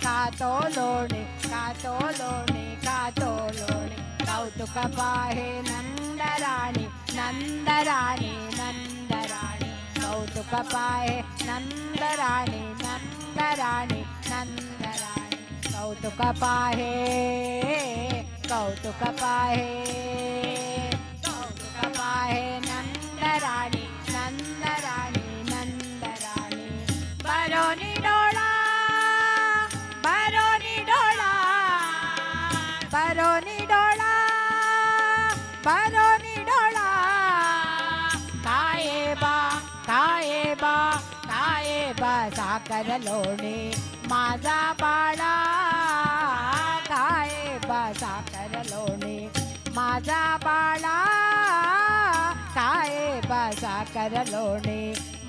खातो लोणी खातो लोणी खातो लोणी कौतुक पाहे नंदराणी नंदराणी नंदराणी कौतुक पाहे नंदराणी नंदराणी नंदराणी कौतुक पाहे कौतुक पाहे कौतुक पाहे नंदराणी नंदराणी नंदराणी बरोनी डोळा बरोनी डोळा बरोनी डोळा बरोनी डोळा काये बा काये बा काये बा साखर लोणी माझा बाळा काये बा साखर लोणी माझा बाळा काये बा साखर लोणी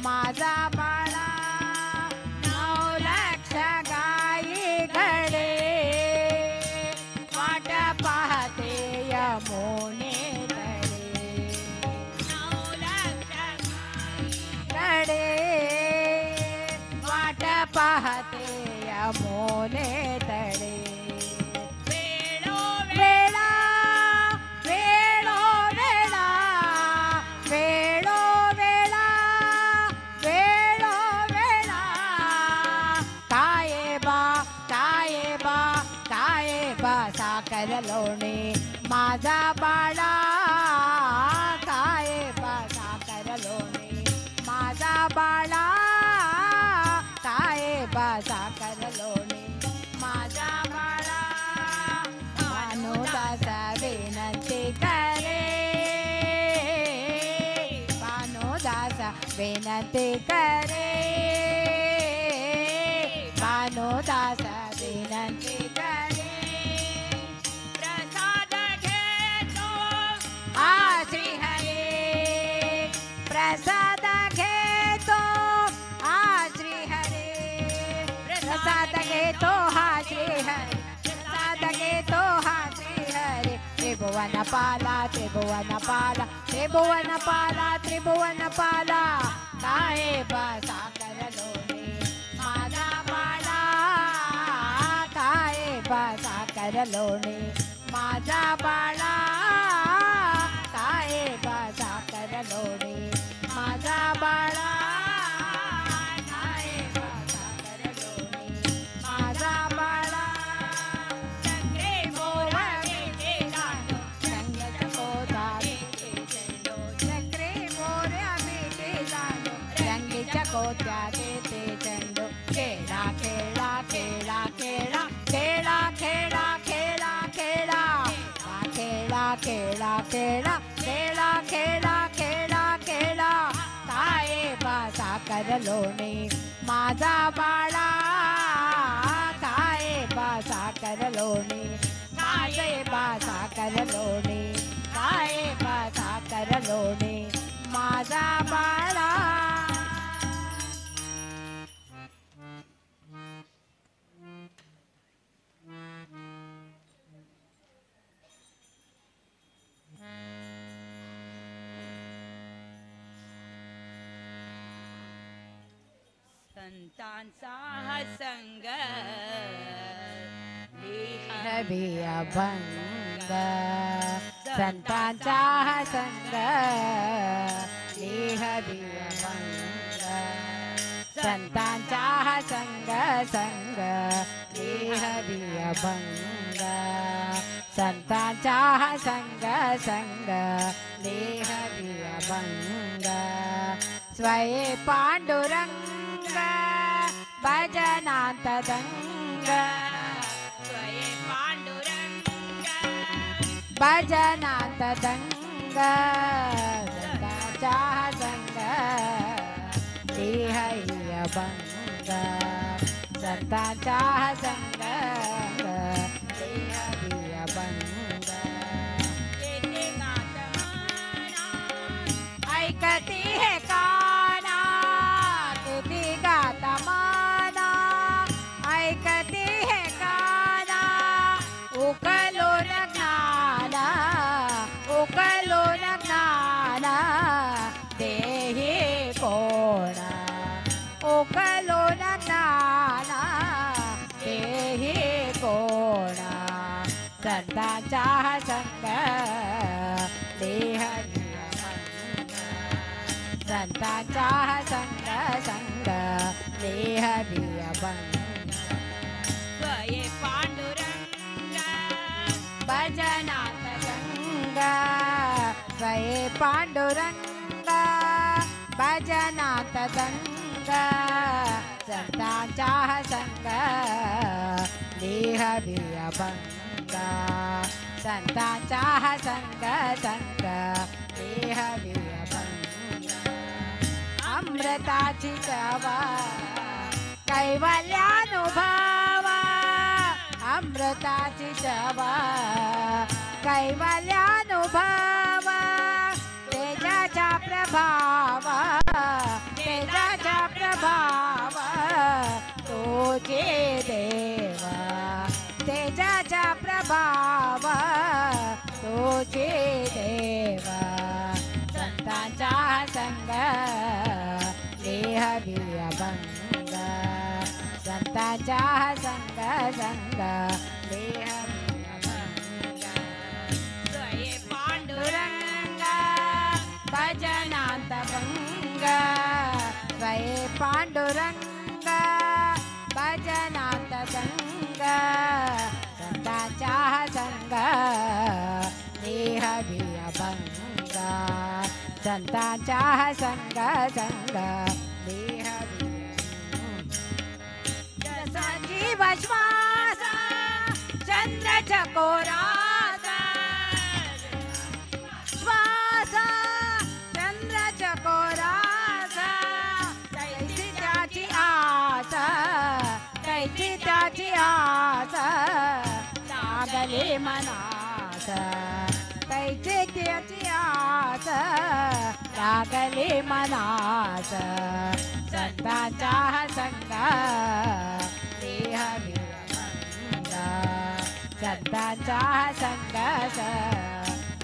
माझा बाळा 9 लक्ष गाई घडे वाट पाहते यमुने तळे 9 लक्ष घडे वाट पाहते यमुने तळे वेळो वेळा वेळो वेळा वेळो वेळा वेळो वेळा काये बा काये बा काये बा साखर लोणी माझा बाळा काये बा साखर लोणी माझा बाळा काये बा साखर लोणी माझा बाळा भानुदास विनंती करे भानुदास विनंती करे भानुदास विनंती करे प्रसाद घेतो हा श्री हरी प्रसाद घेतो हा श्री हरी प्रसाद घेतो हा श्री हरी प्रसाद घेतो हा श्री हरी त्रिभुवन पाला त्रिभुवन पाला त्रिभुवन पाला त्रिभुवन पाला काये बा साखर लोणी माझा बाळा काये बा साखर लोणी माझा बाळा काये बा साखर लोणी माझा बाळा काये बा साखर लोणी माझा बाळा चक्रे मोर मिटे जाणो रंग चकोता मिटे चलो चक्रे मोर मिटे जाणो रंग चकोत्या देते चंडो खेळा खेळा खेळा खेळा खेळा खेळा खेळा खेळा खेळा खेळा खेळा खेळा खेळा खेळा खेळा काये बा साखर लोणी माझा बाळा काये बा साखर लोणी माझे बा साखर लोणी काये बा साखर लोणी माझा बाळा संतांचा हा संग हवी अभंग संतांचा हा संग हवी अभंग संतांचा हा संग संग हवी अभंग संतांचा हा संग संग हवी अभंग स्वये पांडुरंग भजनांत दंग स्वये पांडुरंग भजनांत दंग संतांचा संग हवी अभंग संतांचा संग हवी अभंग ऐकती है काना तुझी गाता माना ऐकती है काना उकलो न ज्ञाना उकलो न ज्ञाना देही कोणा उकलो न ज्ञाना देही संतांचा संग देह अभंग संतांचा संग संग देह अभंग स्वये पांडुरंग भजनात गंगा स्वये पांडुरंग भजनात गंगा संतांचा संग देह अभंग संतांचा संग संग देह अभंग अमृताची चवा कैवल्यानुभवा अमृताची चवा कैवल्यानुभवा तेजाचा प्रभाव तेजाचा प्रभाव तुझे देवा तेजाचा प्रभाव तुझे देवा संतांचा संग देह अभंग संतांचा संग संग देह अभंग स्वये पांडुरंग भजनांत भंग स्वये पांडुरंग भजनांत गंग संतांचा संग देह अभंग संतांचा संग संग देह जसा जीव श्वास चंद्र चकोराचा श्वास चंद्र चकोराचा कैची त्याची आस कैची त्याची आस लागले मनास कैची त्याची आस लागले मनास संतांचा संग देह अभंग संतांचा संग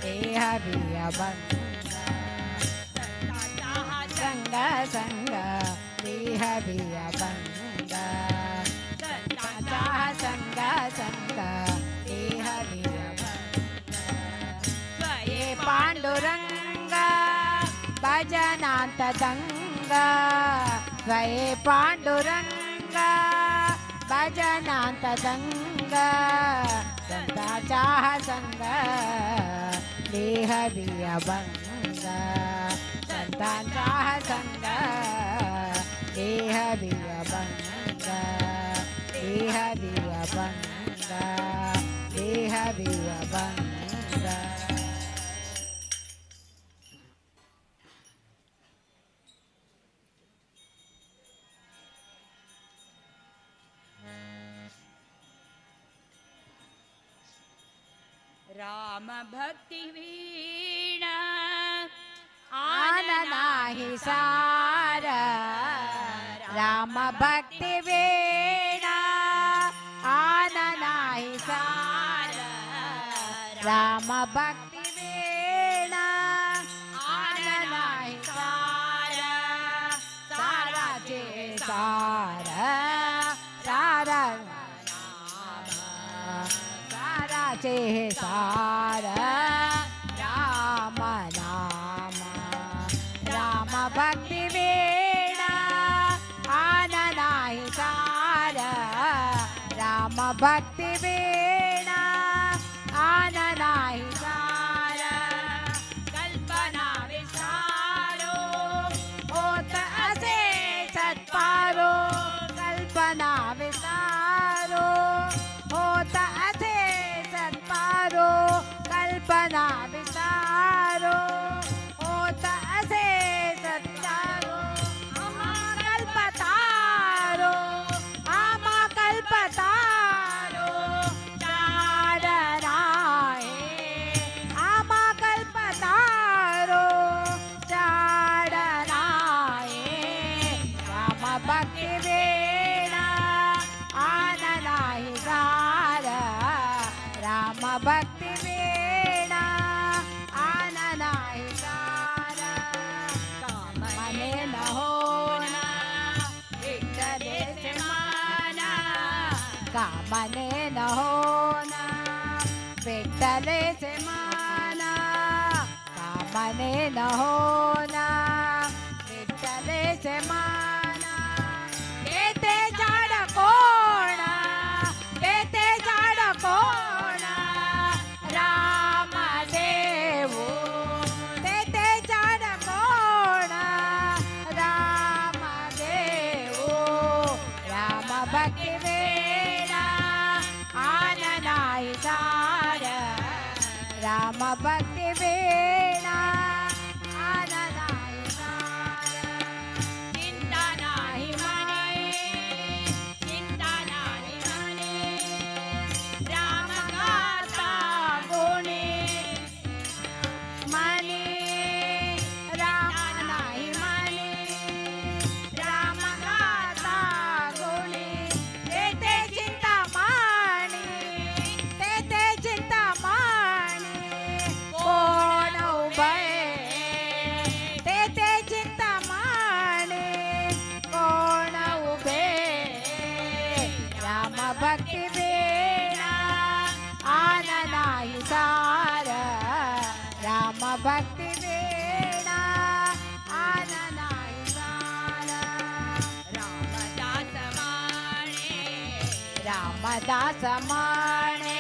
देह अभंग संग संग देह अभंग संतांचा संग संग देह अभंग स्वये पांडुरंग भजनांत गंग स्वये पांडुरंग भजनांत गंग संतांचा संग देह अभंग संतांचा संग देह अभंग देह अभंग देह अभंग राम भक्ति वीणा आन नाही सार राम भक्ति वीणा आन नाही सार राम भक्ति वीणा आन नाही सार साराचे सार सारा साराचे सार राम नाम राम भक्ति वीणा आन नाही सार राम भक्ति वीणा आन नाही सार कल्पना विसारो होत असे सत्पारो कल्पना विसारो होत असे सत्पारो कल्पना विसारो होत असे सत्पारो आम्हा कल्पतारो आम्हा कल्पतारो चाडराये आम्हा कल्पतारो चाडराये राम भक्ति वीणा आन नाही सार राम भक्ति वीणा आन नाही सार कामने न होना विठ्ठलेचे माना कामने न होना विठ्ठले से माना कामने न होना विठ्ठले से माना देते झाड कोणा देते झाड कोणा राम देवो देते झाड कोणा राम देवो राम भक्ती वेणा आननाई सार राम भक्ती वेणा आननाई सार चिंता नाही मने चिंता नाही मने राम गाता गुणी मनी राम नाही मनी राम गाता गुणी तेथे चिंता माणी तेथे चिंता माणी कोण उभे तेथे चिंता माणी कोण उभे राम भक्ती वेणा आननाई सार राम भक्ती वेणा आननाई सार रामदास माणे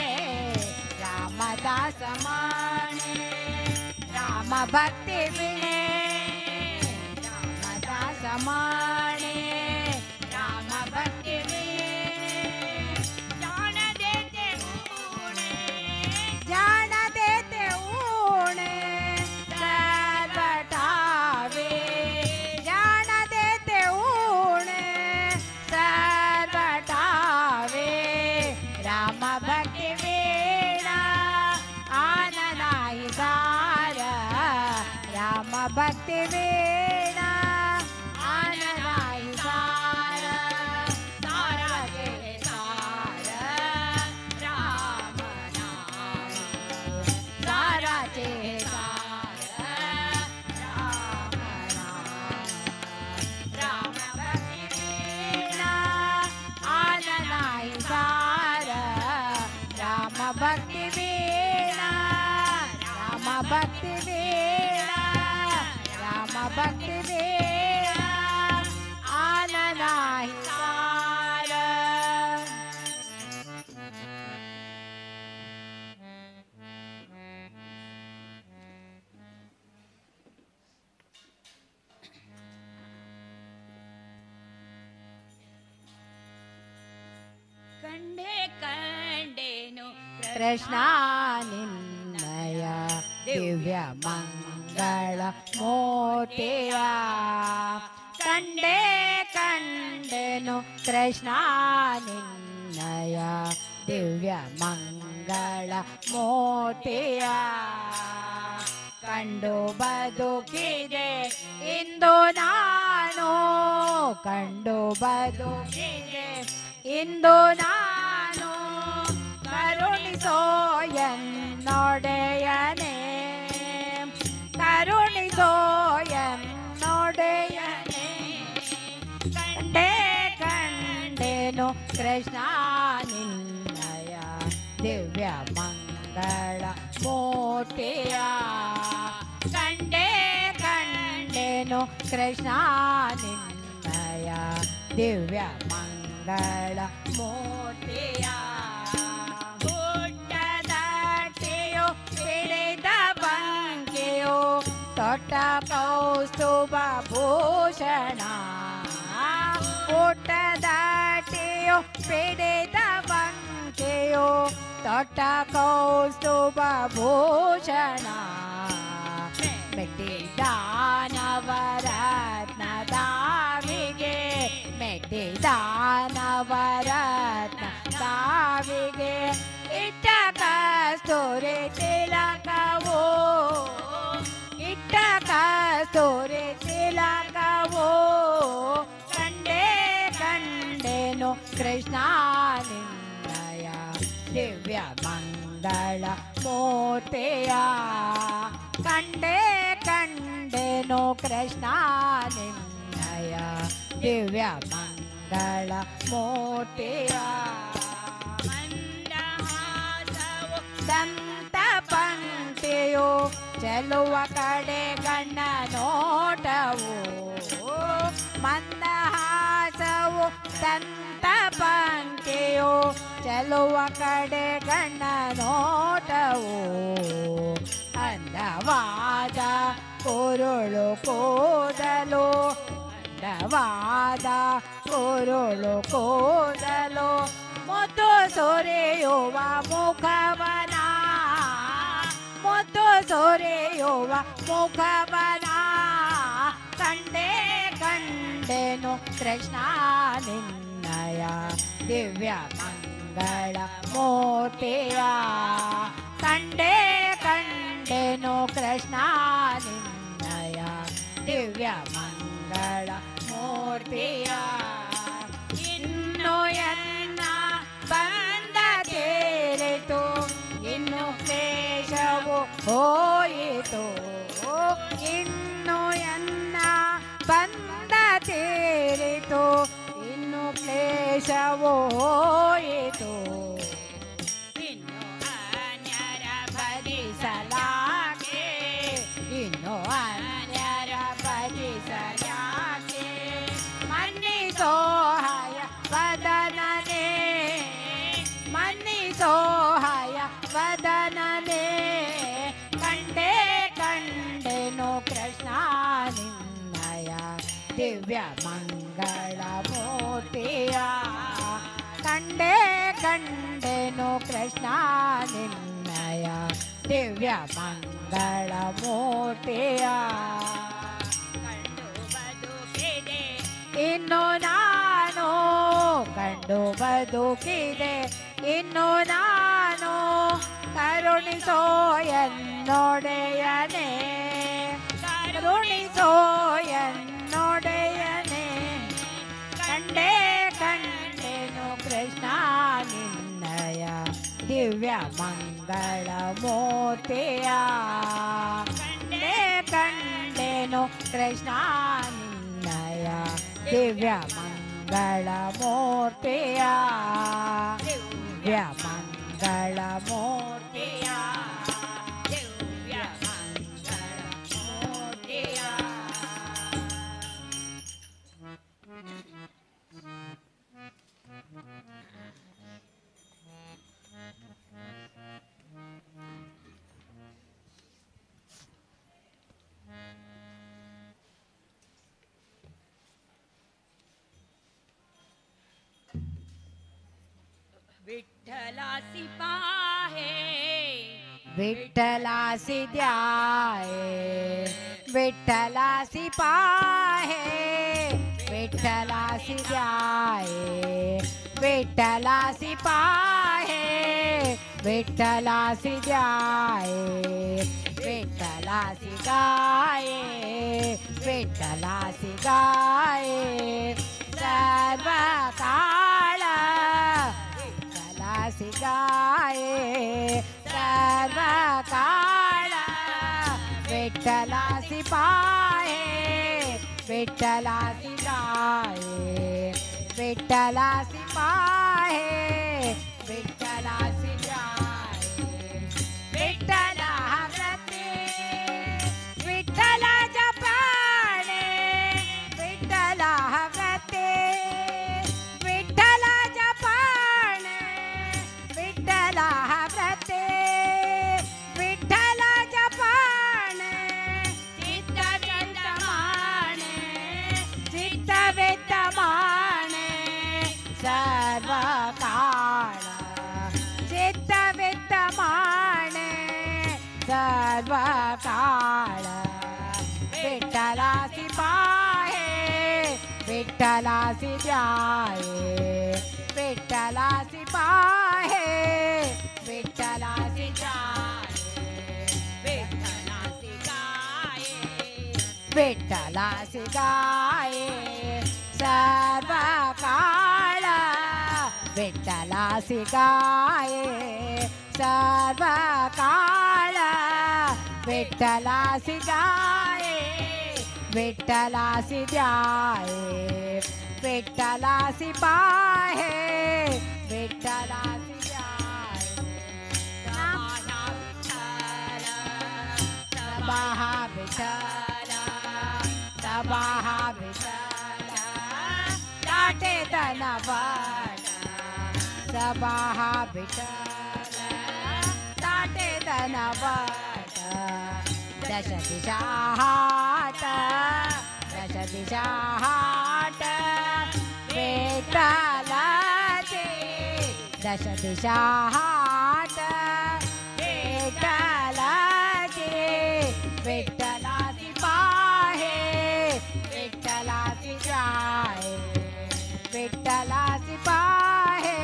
रामदास माणे रामदास माणे राम भक्ती विणे रामदास माणे राम भक्ती विणे जाण देते ऊणे जाण देते ऊणे सर्व ठावे जाण देते ऊणे सर्व ठावे राम भक्ती वेणा आननाई सार राम भक्ती वेणा आननाई सार सारा गे सार राम नाम सारा चे सार राम नाम राम भक्ती वेणा आननाई सार राम भक्ती वेणा राम भक्ती वेणा राम भक्ती वेणा आननाई सार ಕಂಡೆ ಕಂಡೆನು ಕೃಷ್ಣ ನಿನ್ನಯ ದಿವ್ಯ ಮಂಗಳ ಮೋಟಿಯ ಕಂಡೆ ಕಂಡೆನು ಕೃಷ್ಣ ನಿನ್ನಯ ದಿವ್ಯ ಮಂಗಳ ಮೋಟಿಯ ಕಂಡು ಬದುಕಿದೆ ಇಂದು ನಾನು ಕಂಡು ಬದುಕಿದೆ ಇಂದು ನಾನು ಕರುಣಿಸೋ ಎನ್ನೊಡೆಯನೇ ಕರುಣಿಸೋ ಎನ್ನೊಡೆಯನೇ ಕಂಡೆ ಕಂಡೆನು ಕೃಷ್ಣ ನಿನ್ನಯ ದಿವ್ಯ ಮಂಗಳ ಮೋಟಿಯ ಕಂಡೆ ಕಂಡೆನು ಕೃಷ್ಣ ನಿನ್ನಯ ದಿವ್ಯ ಮಂಗಳ ಮೋಟಿಯ ಗುಡ್ಡದಾಟಿಯು ಹಿಡಿದ ಬಂಕೆಯು ತೊಟ್ಟ ಕೌಸ್ತುಭ ಭೂಷಣ ಗುಡ್ಡದಾಟಿಯು ಹಿಡಿದ ಬಂಕೆಯು ತೊಟ್ಟ ಕೌಸ್ತುಭ ಭೂಷಣ ಮೆಟ್ಟಿದಾನವರತ್ನ ದಾವಿಗೆ ಮೆಟ್ಟಿದಾನವರತ್ನ ದಾವಿಗೆ ಇಟ್ಟ ಕಸ್ತೂರಿ ತಿಲಕವೋ ಇಟ್ಟ ಕಸ್ತೂರಿ ತಿಲಕವೋ ಕಂಡೆ ಕಂಡೆನು ಕೃಷ್ಣ ನಿನ್ನಯ ದಿವ್ಯ ಮಂಗಳ ಮೋಟಿಯ ಕಂಡೆ ಕಂಡೆನು ಕೃಷ್ಣ ನಿನ್ನಯ ದಿವ್ಯ ಮಂಗಳ ಮೋಟಿಯ ಮಂದಹಾಸವು ದಮ್ಮ ಚೆಲುವ ಕಡೆ ಗಣ್ಣ ನೋಟವು ಮಂದಹಾಸವು ಸಂತ ಪಂಕ್ತಿಯು ಚೆಲುವ ಕಡೆ ಗಣ್ಣ ನೋಟವು ಅಂದವಾದ ಕುರುಳು ಕೂದಲು ಅಂದವಾದ ಕುರುಳು ಕೂದಲು ಮುತ್ತು ಸುರಿಯುವ ಮುಖವನ ಮುತ್ತು ಸುರಿಯುವ ಮುಖವನ ಕಂಡೆ ಕಂಡೆನು ಕೃಷ್ಣ ನಿನ್ನಯ ದಿವ್ಯ ಮಂಗಳ ಮೂರ್ತಿಯ ಕಂಡೆ ಕಂಡೆನು ಕೃಷ್ಣ ನಿನ್ನಯ ದಿವ್ಯ ಮಂಗಳ ಮೂರ್ತಿಯ ಇನ್ನು ಎನ್ನ ಬಂದ ತೇರಿತು ಇನ್ನು ಕ್ಲೇಶವು ಹೋಯಿತು ಇನ್ನು ಎನ್ನ ಬಂದ ತೇರಿತು ಇನ್ನು ಕ್ಲೇಶವು ಹೋಯಿತು ಇನ್ನು ಅನ್ಯರ ಭಜಿಸಲಾಗೆ ಇನ್ನು ಅನ್ಯರ ಭಜಿಸಲಾಗೆ ಮನ್ನಿಸೋಹಯ ವದನನೇ ಮನ್ನಿಸೋಹಯ ವದನನೇ ಕಂಡೆ ಕಂಡೆನು ಕೃಷ್ಣ ನಿನ್ನಯ ದಿವ್ಯ ಮಂಗಳ ಮೂರ್ತಿಯ ಕಂಡೆ ಕಂಡೆನು ಕೃಷ್ಣ ನಿನ್ನಯ ದಿವ್ಯ ಮಂಗಳ ಮೂರ್ತಿಯ ಕಂಡು ಬದುಕಿದೆ ಇನ್ನು ನಾನು ಕಂಡು ಬದುಕಿದೆ ಇನ್ನು ನಾನು ಕರುಣಿಸೋ ಎನ್ನೊಡೆಯನೇ ಕರುಣಿಸೋ ಎನ್ನೊಡೆಯನೇ ಕಂಡೆ ಕಂಡೆನು ಕೃಷ್ಣ ನಿನ್ನಯ ದಿವ್ಯ ಮಂಗಳ ಮೂರ್ತಿಯ ಕಂಡೆ ಕಂಡೆನು ಕೃಷ್ಣ ನಿನ್ನಯ ದಿವ್ಯ ಮಂಗಳ ಮೂರ್ತಿಯ ದಿವ್ಯ ಮಂಗಳ ಮೂರ್ತಿಯ ದಿವ್ಯ ಮಂಗಳ ಮೂರ್ತಿಯ विठ्ठलासी पाहे विठ्ठलासी ध्याये विठ्ठलासी पाहे विठ्ठलासी ध्याये विठ्ठलासी पाहे विठ्ठलासी ध्याये विठ्ठलासी गाये विठ्ठलासी गाये सर्व काळ विठ्ठलासी गाये सर्व काळ विठ्ठलासी पाहे विठ्ठलासी गाये विठ्ठलासी पाहे विठ्ठलासी गाये विठ्ठला व्रते विठ्ठला जपाणे विठ्ठला व्रते विठ्ठला जपाणे विठ्ठला व्रते विठ्ठला जपाणे चित्त विद्यमाने चित्त विद्यमाने सर्व काळ चित्त विद्यमाने सर्व काळ विठ्ठलासी पाहे विठ्ठलासी ध्याये विठ्ठलासी पाहे विठ्ठलासी ध्याये विठ्ठलासी गाये विठ्ठलासी गाये सर्व काळ विठ्ठलासी गाये सर्व काळ विठ्ठलासी गाये विठ्ठलासी ध्याये विठ्ठलासी पाहे विठ्ठलासी ध्याये समाधान सबाहा विठ्ठल दाटे धनवट दश दिशा हाट दश दिशा हाट विठ्ठलाचे दश दिशा हाट विठ्ठलाचे विठ्ठलाची पाहे विठ्ठलाची जाय विठ्ठलाची पाहे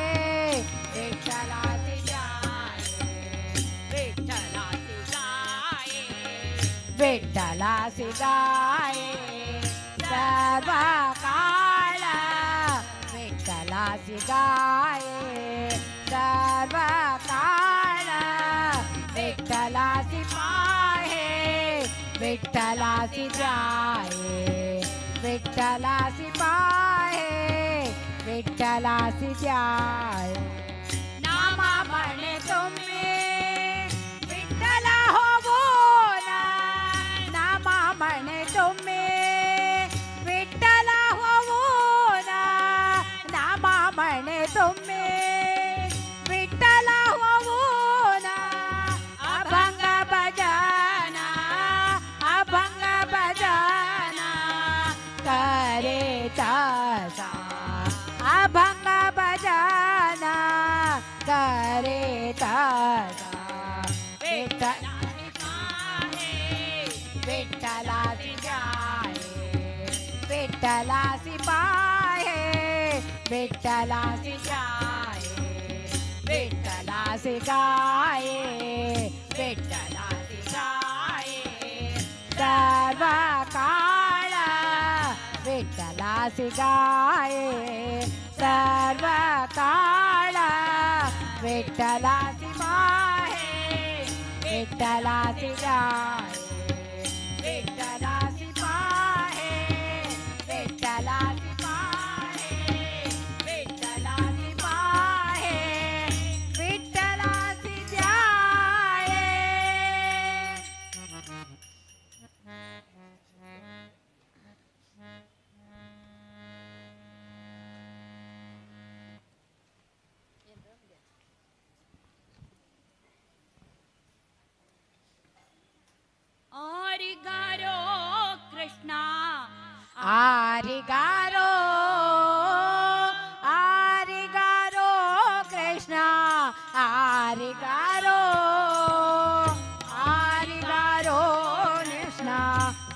विठ्ठलाची जाय विठ्ठलाची गाय विठ्ठलाची गाय सर्व काळ विठ्ठलाची गाय सर्व काळ विठ्ठलाची पाहे विठ्ठलाची जाय विठ्ठलाची पाहे विठ्ठलाची जाय नामा म्हणे तुम्ही विठ्ठल होऊन नामा म्हणे तुम्ही विठ्ठल होऊन नामा म्हणे तुम्ही विठ्ठल होऊन अभंग भजन अभंग भजन करे तसा अभंग भजन करे तसा विठ्ठलाची पाहे विठ्ठलाची जाय विठ्ठलाची पाहे विठ्ठलाची जाय विठ्ठलाची गाय विठ्ठलाची गाय सर्व काळ विठ्ठलाची गाय सर्व काळ विठ्ठलाची पाहे विठ्ठलाची गाय विठ्ठलाची पाहे विठ्ठलाची पाहे विठ्ठलाची पाहे विठ्ठलाची जाय आरिगारो कृष्णा आरिगारो आरिगारो कृष्ण आरिगारो आरिगारो कृष्ण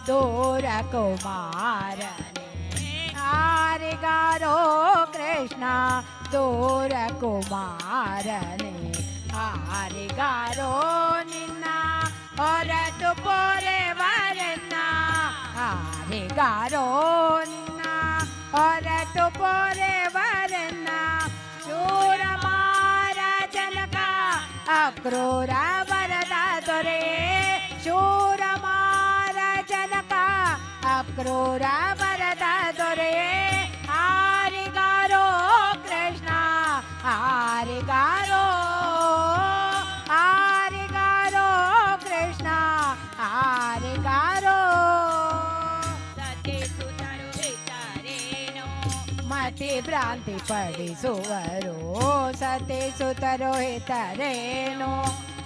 दूर कुमारने आरिगारो कृष्ण दूर कुमारने आरिगारो निನ್ನ ಹೊರತು ಪೊರೆವರನ್ನ ಆರಿಗಾರೋ ನಿನ್ನ ಹೊರತು ಪೊರೆವರನ್ನ ಶೂರ ಮಹಾರಾಜನಕ ಅಕ್ರೂರ ವರದ ದೊರೆ ಶೂರ ಮಹಾರಾಜನಕ ಅಕ್ರೂರ ವರದ ದೊರೆ ಆರಿಗಾರೋ ಕೃಷ್ಣ ಆರಿಗಾರೋ ಆರಿಗಾರೋ ಕೃಷ್ಣ ಆರಿಗಾರೋ ಸತಿ ಸುತರು ಹಿತರೇನೋ ಮತಿ ಭ್ರಾಂತಿ ಪಡಿಸುವರು ಸತಿ ಸುತರು ಹಿತರೇನು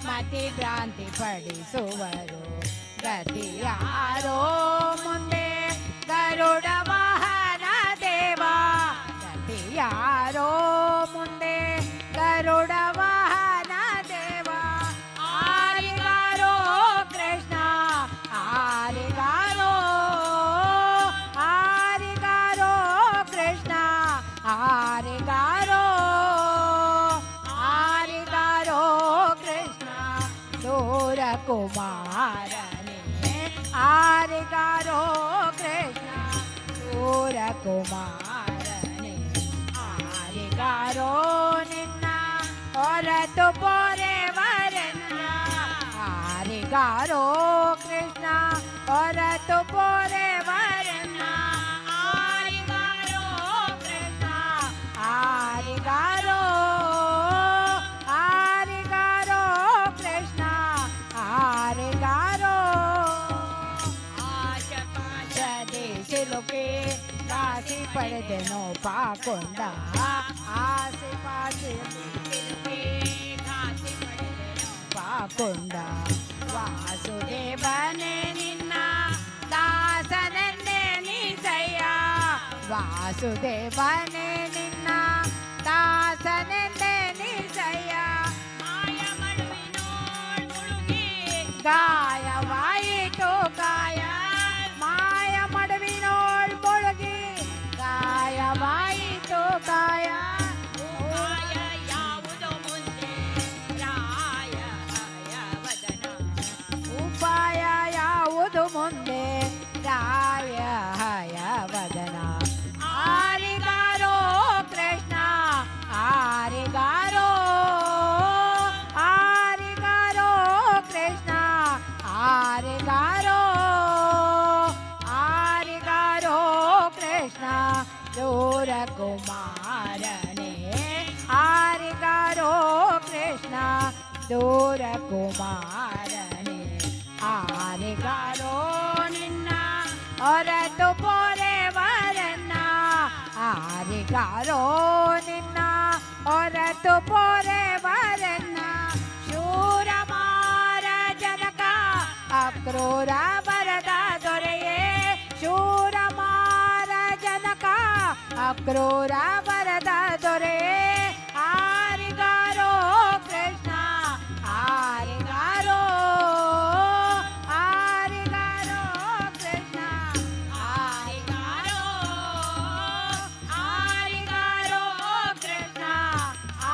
ಮತಿ ಭ್ರಾಂತಿ ಪಡಿಸುವರು ಗತಿ ಯಾರೋ ಮುಂದೆ ಗರುಡ ವಾಹನ ದೇವ ಗತಿ ಯಾರೋ ಮುಂದೆ ಗರುಡ ವಾಹನ ದೇವ ಆರಿಗಾರೋ ಕೃಷ್ಣ ಆರಿಗಾರೋ ಆರಿಗಾರೋ ಕೃಷ್ಣ ಆರಿಗಾರೋ ಆರಿಗಾರೋ ಕೃಷ್ಣ ದೂರ ಕುಮಾರನೇ ಆರಿಗಾರೋ ಕೃಷ್ಣ ದೂರ ಕುಮಾರನೇ ಆರಿಗಾರೋ ನಿನ್ನ ಹೊರತು ಪೊರೆವರನ್ನ ಆರಿಗಾರೋ ಕೃಷ್ಣ ಹೊರತು ಪೊರೆವರನ್ನ ಆರಿಗಾರೋ ಕೃಷ್ಣ ಆರಿಗಾರೋ ಆರಿಗಾರೋ ಕೃಷ್ಣ ಆರಿಗಾರೋ ಆಶಪಾಶದೆ ಸಿಲುಕೆ ಕಾಸಿ ಪಡೆದೆನೋ ಪಾಕೊಂಡ ಆಸೆ ಪಾಸೆ ಮುಕುಂದ ವಾಸುದೇವನೇ ನಿನ್ನ ದಾಸನೆಂದೇ ನೀಸಯ್ಯ ವಾಸುದೇವನೇ ನಿನ್ನ ದಾಸನೆಂದೇ ನೀಸಯ್ಯ ಮಾಯ ಮಡುವಿನೋಳ್ ಮುಳುಗಿ ಗಾಯವಾಯಿತು ಕಾಯ ಮಾಯ ಮಡುವಿನೋಳ್ ಮುಳುಗಿ ಗಾಯವಾಯಿತು ಕಾಯ ಉಪಾಯ ಯಾವುದೋ ಮುಂದೆ ರಾಯ ವದನ ಉಪಾಯ ಯಾವುದು ಮುಂದೆ ರಾಯ ವದನ ಆರಿಗಾರೋ ಕೃಷ್ಣ ಆರಿಗಾರೋ ಆರಿಗಾರೋ ಕೃಷ್ಣ ಆರಿಗಾರೋ ಆರಿಗಾರೋ ಕೃಷ್ಣ ದೂರ ಕುಮಾರನೇ ಆರಿಗಾರೋ ಕೃಷ್ಣ ದೂರ ಕುಮಾರನೇ ಆರಿಗಾರೋ ನಿನ್ನ ಹೊರತು ಪೊರೆವರನ್ನ ಆರಿಗಾರೋ ನಿನ್ನ ಹೊರತು ಪೊರೆವರನ್ನ ಶೂರಮಾರ ಜನಕ ಅಕ್ರೂರ ವರದ ದೊರೆಯೇ ಶೂರಮಾರ ಜನಕ ಅಕ್ರೂರ ವರದ ದೊರೆಯೇ ಆರಿಗಾರೋ ಕೃಷ್ಣ ಆರಿಗಾರೋ ಆರಿಗಾರೋ ಕೃಷ್ಣ ಆರಿಗಾರೋ ಆರಿಗಾರೋ ಕೃಷ್ಣ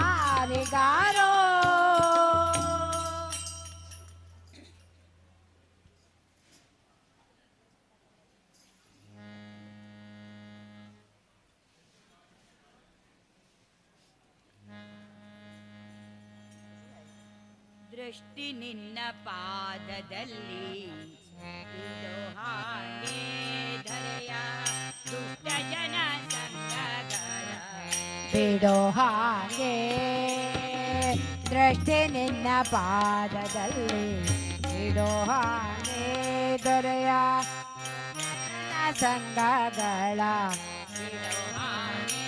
ಆರಿಗಾರೋ ದೃಷ್ಟಿ ನಿನ್ನ ಪಾದದಲ್ಲಿ ಇದು ಹಾಗೆ ಧರೆಯ ದುಷ್ಟ ಜನ ಸಂಗಗಳ ಬಿಡೋ ಹಾಗೆ ದೃಷ್ಟಿ ನಿನ್ನ ಪಾದದಲ್ಲಿ ಬಿಡೋ ಹಾಗೆ ದೊರೆಯ ಸಂಘಗಳ ಬಿಡೋ ಹಾಗೆ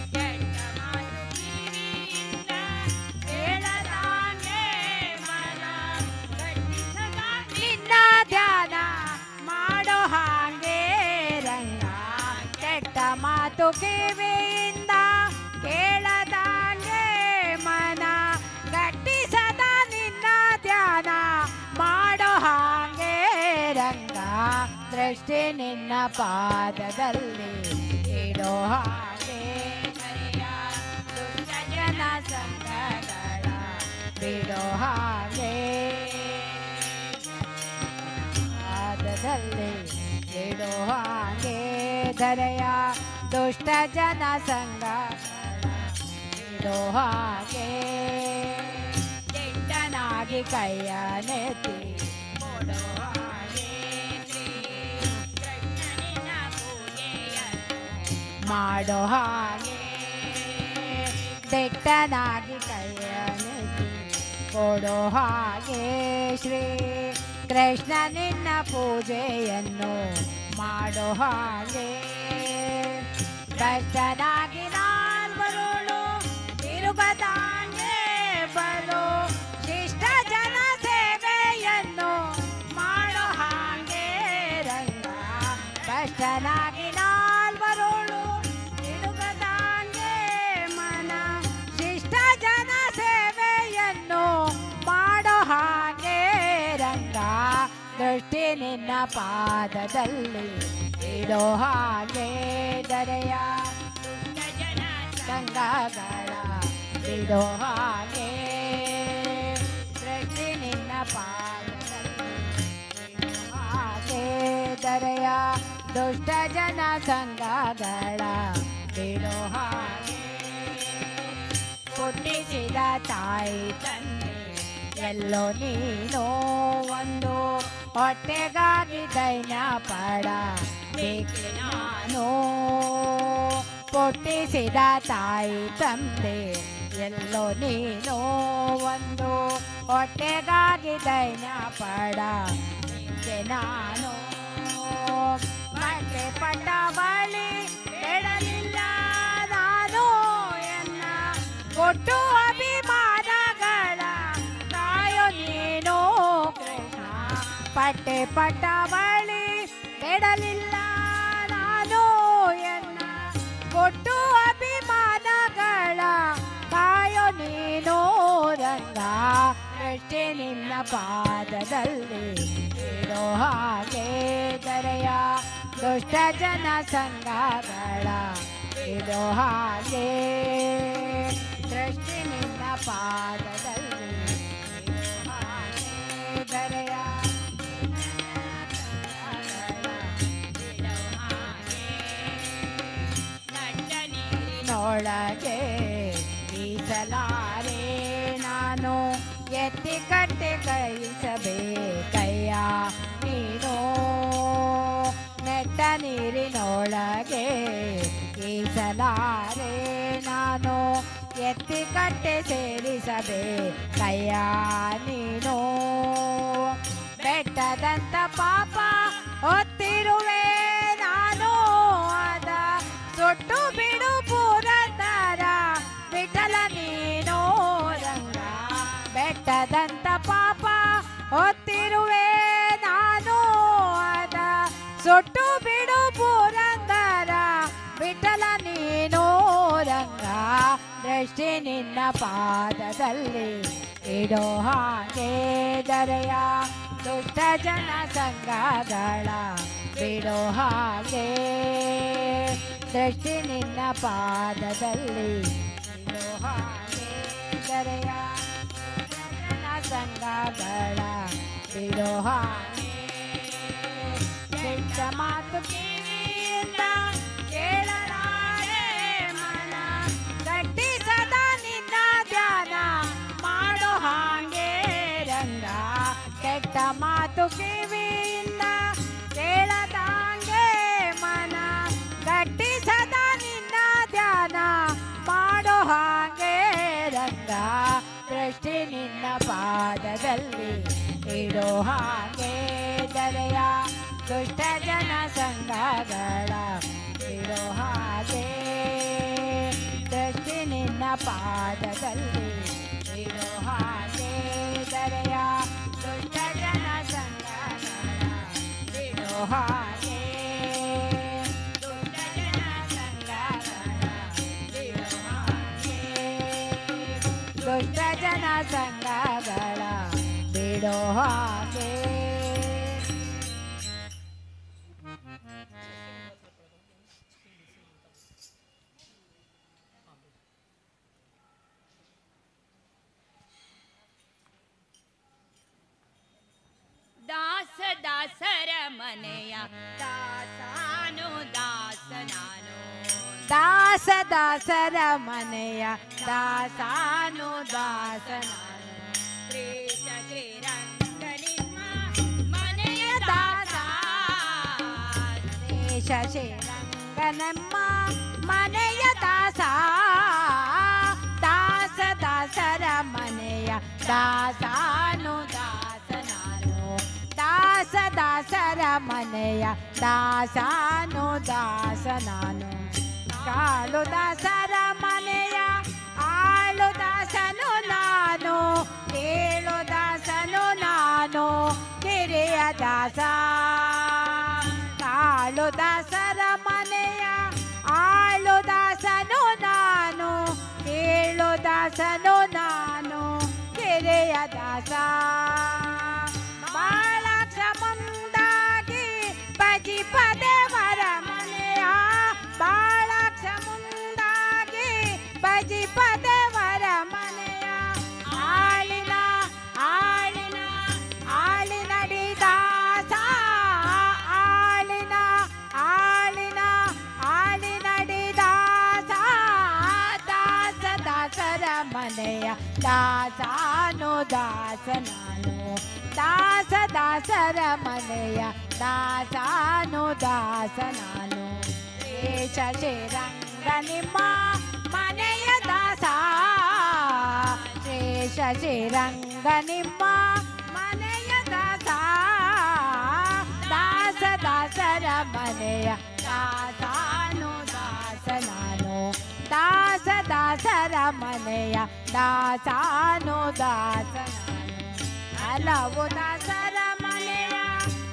ಕೆಟ್ಟ ಮಾತು ಕಿವಿಯಿಂದ ಕೇಳದಾಗೆ ಮನ ಗಟ್ಟಿಸದ ನಿನ್ನ ಧ್ಯಾನ ಮಾಡೋ ಹಾಗೆ ರಂಗ ಕೆಟ್ಟ ಮಾತು ಕಿವಿಯಿಂದ ಕೇಳದಾಗೆ ಮನ ಗಟ್ಟಿಸದ ನಿನ್ನ ಧ್ಯಾನ ಮಾಡೋ ಹಾಗೆ ರಂಗ ದೃಷ್ಟಿ ನಿನ್ನ ಪಾದದಲ್ಲಿ ಇಡೋ ಹಾಗೆ ಸರಿಯ ದುಷ್ಟ ಜನ ಸಂಘಗಳ ಬಿಡೋ ಹಾಗೆ ಪಾದದಲ್ಲಿ ಇಡೋ ಹಾಗೆ ಧರೆಯ ದುಷ್ಟ ಜನ ಸಂಘಗಳ ಬಿಡೋ ಹಾಗೆ ದಿಟ್ಟನಾಗಿ ಕೈಯ ನೆತ್ತಿ ಕೊಡೋ ಹಾಗೆ ಶ್ರೀ ಕೃಷ್ಣನಿನ ಪೂಜೆಯನ್ನು ಮಾಡೋ ಹಾಗೆ ದಿಟ್ಟನಾಗಿ ಕೈಯ ನೆತ್ತಿ ಕೊಡೋ ಹಾಗೆ ಶ್ರೀ ಕೃಷ್ಣ ನಿನ್ನ ಪೂಜೆಯನ್ನು ಮಾಡೋ ಹಾಗೆ ಭ್ರಷ್ಟನಾಗಿ ನಾಲ್ವರುಳು ತಿರುಗದಾಂಗೆ ಬಲು ಶಿಷ್ಟ ಜನ ಸೇವೆಯನ್ನು ಮಾಡೋ ಹಾಗೆ ರಂಗ ಭ್ರಷ್ಟನಾಗಿ ನಾಲ್ವರುಳು ತಿರುಗದಾಂಗೆ ಮನ ಶಿಷ್ಟ ಜನ ಸೇವೆಯನ್ನು ಮಾಡೋ ಹಾಗೆ ರಂಗ ದೃಷ್ಟಿ ನಿನ್ನ ಪಾದದಲ್ಲಿ ಇಡೋ ಹಾಗೆ ದರೆಯ ದುಷ್ಟ ಜನ ಸಂಘಗಳ ಬಿಡೋ ಹಾಗೆ ದೃಷ್ಟಿ ನಿನ್ನ ಪಾದದಲ್ಲಿ ಇಡೋ ಹಾಗೆ ದರೆಯ ದುಷ್ಟ ಜನ ಸಂಘಗಳ ಬಿಡೋ ಹಾಗೆ ಹುಟ್ಟಿಸಿದ ತಾಯಿ ತಂದೆ ಎಲ್ಲೋ ನೀನೋ ಒಂದು ಹೊಟ್ಟೆಗಾಗಿ ದೈನ್ಯ ಪಡ ಬೇಕೆ ನಾನು ಹುಟ್ಟಿಸಿದ ತಾಯಿ ತಂದೆ ಎಲ್ಲೋ ನೀನೋ ಒಂದು ಹೊಟ್ಟೆಗಾಗಿ ದೈನ್ಯ ಪಡ ಬೇಕೆ ನಾನು ಮತ್ತೆ ಪಟ್ಟ ಬಳಿ ಬಿಡಲಿಲ್ಲ ನಾನು ಎನ್ನ ಕೊಟ್ಟು ಅಭಿಮಾನಗಳ ಪಟ್ಟವಳಿ ಬಿಡಲಿಲ್ಲ ನಾನು ಎನ್ನ ಕೊಟ್ಟು ಅಭಿಮಾನಗಳ ಕಾಯೋ ನೀನು ರಂಗ ದೃಷ್ಟಿ ನಿನ್ನ ಪಾದದಲ್ಲಿ ಇಡೋ ಹಾಗೆ ದರೆಯ ದುಷ್ಟ ಜನ ಸಂಘಗಳ ಇಡೋ ಹಾಗೆ ದೃಷ್ಟಿ ನಿನ್ನ ಪಾದದಲ್ಲಿ ಇಡೋ ಹಾಗೆ ದರೆಯ ಒಳಗೆ ಈಸಲಾರೆ ನಾನು ಎತ್ತಿ ಕಟ್ಟೆ ಕೈಸಬೇಕಯ್ಯ ನೀನು ನೆಟ್ಟ ನೀರಿನೊಳಗೆ ಈಸಲಾರೆ ನಾನು ಎತ್ತಿ ಕಟ್ಟೆ ಸೇರಿಸಬೇಕಯ್ಯ ನೀನು ಬೆಟ್ಟದಂತ ಪಾಪ ಹೊತ್ತಿರುವೆ ನಾನು ಅದ ಸುಟ್ಟು ಬಿಡು ಪುರಂದರ ವಿಠಲ ನೀನು ರಂಗ ಬೆಟ್ಟದಂತ ಪಾಪ ಹೊತ್ತಿರುವೆ ನಾನು ಅದ ಸುಟ್ಟು ಬಿಡು ಪುರಂದರ ವಿಠಲ ನೀನು ರಂಗ ದೃಷ್ಟಿ ನಿನ್ನ ಪಾದದಲ್ಲಿ ಇಡೋ ಹಾಗೆ ದರೆಯ ದುಷ್ಟ ಜನ ಸಂಘಗಳ ಬಿಡೋ ಹಾಗೆ ದೃಷ್ಟಿ ನಿನ್ನ ಪಾದದಲ್ಲಿ ಇಡೋ ಹಾಗೆ ದರೆಯ ಜನ ಸಂಘಗಳ ಬಿಡೋ ಹಾಗೆ ಕೆಟ್ಟ ಮಾತು ಕಿವಿಯಿಂದ ಕೇಳಲಾರೆ ಮನ ಗಟ್ಟಿ ಸದಾ ನಿನ್ನ ಧ್ಯಾನ ಮಾಡೋ ಹಾಗೆ ರಂಗ ಕೆಟ್ಟ ಮಾತು ಕಿವಿಯಿಂದ ಕೇಳದಂಗೆ ಮನ ಗಟ್ಟಿ ಸದಾ ನಿನ್ನ ಧ್ಯಾನ ಮಾಡೋ ಹಾಗೆ ರಂಗ ದೃಷ್ಟಿ ನಿನ್ನ ಪಾದದಲ್ಲಿ ಇಡೋ ಹಾಗೆ ದರೆಯ ದುಷ್ಟ ಜನ ಸಂಘಗಳ ಇಡೋ ಹಾಗೆ ದೃಷ್ಟಿ ನಿನ್ನ ಪಾದದಲ್ಲಿ ಇಡೋ ಹಾಗೆ ದರೆಯ ದುಷ್ಟ ಜನ ಸಂಘಗಳ ಇಡೋ ಹಾಗೆ ದುಷ್ಟ ಜನ ಸಂಘಗಳ ಇಡೋ ಹಾಗೆ ದುಷ್ಟ ಜನ ಸಂಘಗಳ ಬಿಡೋ ಹಾಗೆ ದಾಸ ದಾಸರ ಮನೆಯ ದಾಸಾನು ದಾಸನಾನು ದಾಸ ದಾಸರ ಮನೆಯ ದಾಸಾನು ದಾಸನಾನು ಶ್ರೇಷ ಶ್ರೀರಂಗ ನಿಮ್ಮ ಮನೆಯ ದಾಸ ಶ್ರೇಷ ಶ್ರೀರಂಗನಮ್ಮ ಮನೆಯ ದಾಸ ದಾಸ ದಾಸರ ಮನೆಯ ದಾಸಾನು ದಾಸನಾನು ದಾಸ ದಾಸರ ಮನೆಯ ದಾಸಾನು ದಾಸನಾನು ಕಾಳು ದಾಸರ ಮನೆಯ ಆಳು ದಾಸನು ನಾನು ಏಳು ದಾಸನು ನಾನು ಕಿರಿಯ ದಾಸ ಕಾಳು ದಾಸರ ಮನೆಯ ಆಳು ದಾಸನು ನಾನು ಏಳು ದಾಸನು ನಾನು ಕಿರಿಯ ದಾಸ ಬಾಳಕ್ಷ ಮುಂದಾಗಿ ಬಜಿ ಪದೇವರ ಮನೆಯ ಬಾಳಕ್ಷ ಮುಂದಾಗಿ ಬಜಿ ಪದೇವರ ಮನೆಯ ಆಳಿನ ಆಳಿನ ಆಳಿನಡಿ ದಾಸ ಆಳಿನ ಆಳಿನ ಆಳಿನಡಿ ದಾಸ ದಾಸ ದಾಸರ ಮನೆಯ ದಾಸಾನು ದಾಸನಾನು ದಾಸ ದಾಸರ ಮನೆಯ ದಾಸಾನು ದಾಸನಾನು ಶ್ರೇಷ ಶ್ರೀರಂಗ ನಿಮ್ಮ ಮನೆಯ ದಾಸ ಶ್ರೇಷ ಶ್ರೀರಂಗ ನಿಮ್ಮ ಮನೆಯ ದಾಸ ದಾಸ ದಾಸರ ಮನೆಯ ದಾಸಾನು ದಾಸನಾನು ದಾಸ ದಾಸರ ಮನೆಯ ದಾಸಾನು ದಾಸನಾನು ಹಲವು ದಾಸರ ಮನೆಯ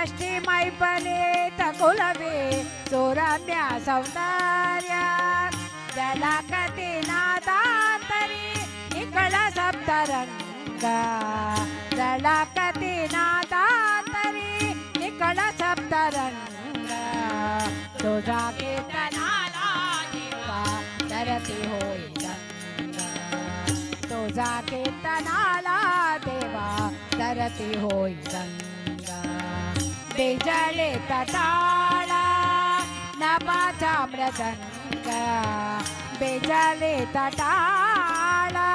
ಷಷ್ಠಿ ಮೈಪನೇತ ಕುಲವೇ ಸುರಮ್ಯ ಸೌಂದರ್ಯ ಜಲಕತಿ ನಾದಾಂತರಿ ನಿಕಳ ಸಪ್ತರಂಗ ಜಲಕತಿ ನಾದಾಂತರಿ ನಿಕಳ ಸಪ್ತರಂಗ तुझा कीर्तनाला देवा धरती होई गंगा तुझा कीर्तनाला देवा धरती होई गंगा बिजले तटाळा नभाचा मृदंग बिजले तटाळा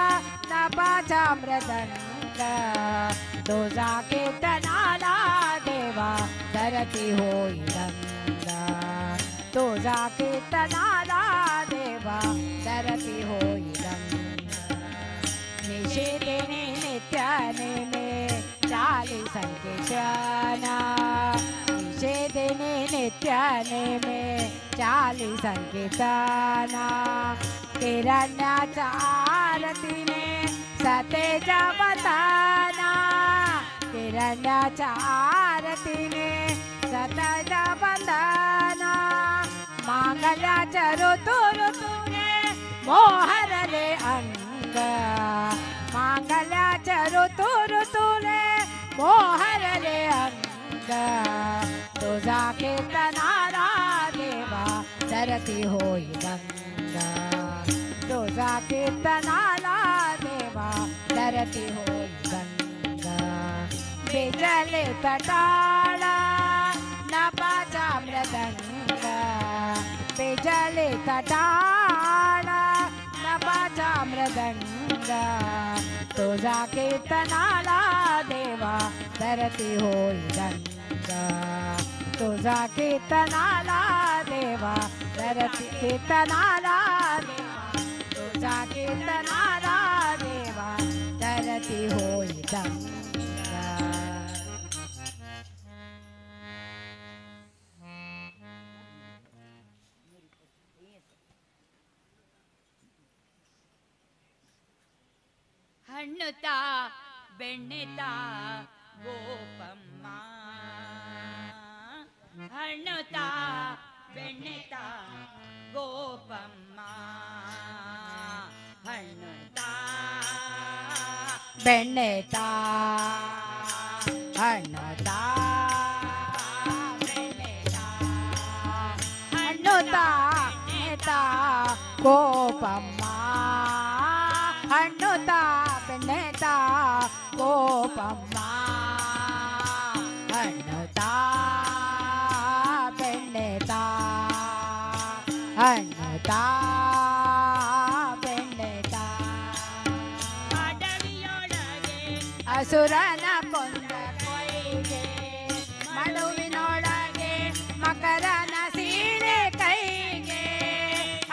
नभाचा मृदंग तुझा कीर्तनाला देवा धरती होई गंगा तुझा कीर्तनाला देवा धरती होई गंगा निषेधेने नित्याने में चाली संकेशना निषेधेने नित्याने में चाली संकेतना किरण्याच्या आरतीने सतेजा बताना किरण्याच्या आरतीने सतेजा बंधना मांगल्याच्या ऋतू ऋतूने मोहरले अंग मांगल्याच्या ऋतू ऋतूने मोहरले अंग तुझा कीर्तनाला देवा धरती होई गंगा तुझा कीर्तनाला देवा धरती होई गंगा बिजले तटाळा नभाचा मृदंग बिजले तटाळा नभाचा मृदंग तुझा कीर्तनाला देवा धरती होई गंगा तुझा कीर्तनाला देवा धरती कीर्तनाला देवा तुझा कीर्तनाला देवा धरती होई गंगा ಹಣ್ಣುತ್ತಾ ಬೆಣ್ಣೆತಾ ಗೋಪಮ್ಮ ಹಣ್ಣುತ್ತಾ ಬೆಣ್ಣೆತಾ ಗೋಪಮ್ಮ ಹಣ್ಣುತ್ತಾ ಬೆಣ್ಣೆತಾ ಹಣ್ಣುತ್ತಾ ಬೆಣ್ಣೆತಾ ಹಣ್ಣುತ್ತಾ ಬೆಣ್ಣೆತಾ ಗೋಪಮ್ಮ ಹಣ್ಣುತ್ತಾ ಬೆಣ್ಣೆತಾ ಗೋಪಮ್ಮ ಹಣ್ಣುತ್ತಾ ಬೆಣ್ಣೆತಾ ಹಣ್ಣುತ್ತಾ ಬೆಣ್ಣೆತಾ ಅಡವಿಯೊಳಗೆ ಅಸುರನ ಕೊಂದ ಕೊಯ್ಗೆ ಮಡುವಿನೊಳಗೆ ಮಕರನ ಸೀಳೆ ಕೈಗೆ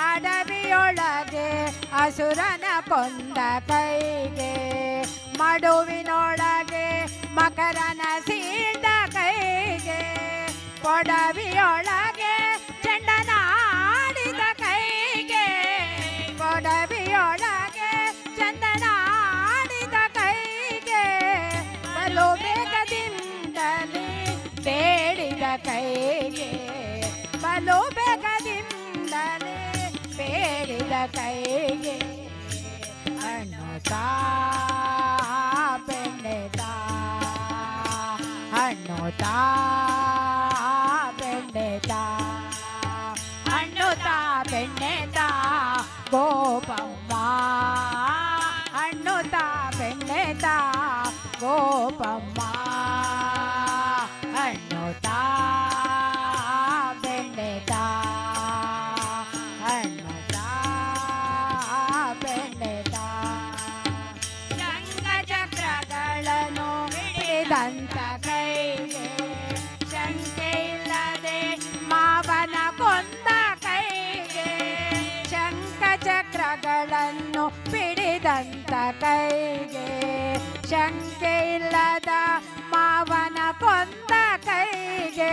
ಅಡವಿಯೊಳಗೆ ಅಸುರನ ಕೊಂದ ಕೈಗೆ ಮಡುವಿನೊಳಗೆ ಮಕರನ ಸೀಳ್ದ ಕೈಗೆ ಕೊಡವಿಯೊಳಗೆ ಚಂಡನಾಡಿದ ಕೈಗೆ ಕೊಡವಿಯೊಳಗೆ ಚಂದನಾಡಿದ ಕೈಗೆ ಬಲು ಬೇಗದಿಂದಲೇ ಬೇಡಿದ ಕೈಗೆ ಬಲು ಬೇಗದಿಂದಲೇ ಬೇಡಿದ ಕೈಗೆ ಹಣ್ಣುತ್ತಾ ಬೆಣ್ಣೆತಾ ಹಣ್ಣುತ್ತಾ ಬೆಣ್ಣೆತಾ ಹಣ್ಣುತ್ತಾ ಬೆಣ್ಣೆತಾ ಗೋಪಮ್ಮ ಹಣ್ಣುತ್ತಾ ಬೆಣ್ಣೆತಾ ಗೋಪಮ್ಮ ಹಣ್ಣುತ್ತಾ ಬೆಣ್ಣೆತಾ ಹಣ್ಣುತ್ತಾ ಬೆಣ್ಣೆತಾ ಶಂಖಚಕ್ರಗಳನ್ನು ಹಿಡಿದಂತ ಕೈಗೆ ಶಂಕೆ ಇಲ್ಲದೆ ಮಾವನ ಕೊಂದ ಕೈಗೆ ಶಂಖಚಕ್ರಗಳನ್ನು ಹಿಡಿದಂತ ಕೈಗೆ ಶಂಕೆ ಇಲ್ಲದ ಮಾವನ ಕೊಂದ ಕೈಗೆ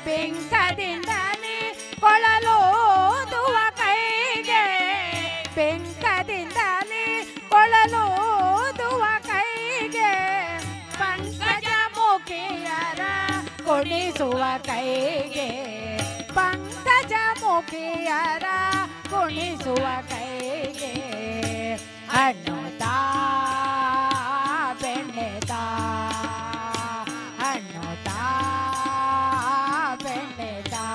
ಬೆಂಕದಿಂದಲೇ ಕೊಳಲೋದುವ ಕೈಗೆ ಬೆಂಕದಿಂದಲೇ ಕೊಳಲೋದುವ ಕೈಗೆ ಪಂಕಜ ಮುಖಿಯರ ಕುಣಿಸುವ ಕೈಗೆ ಪಂಕಜ ಮುಖಿಯರ ಕುಣಿಸುವ ಕೈಗೆ ಹಣ್ಣು ತಾ ಬೆಣ್ಣೆ ತಾ ಹಣ್ಣು ತಾ ಬೆಣ್ಣೆ ತಾ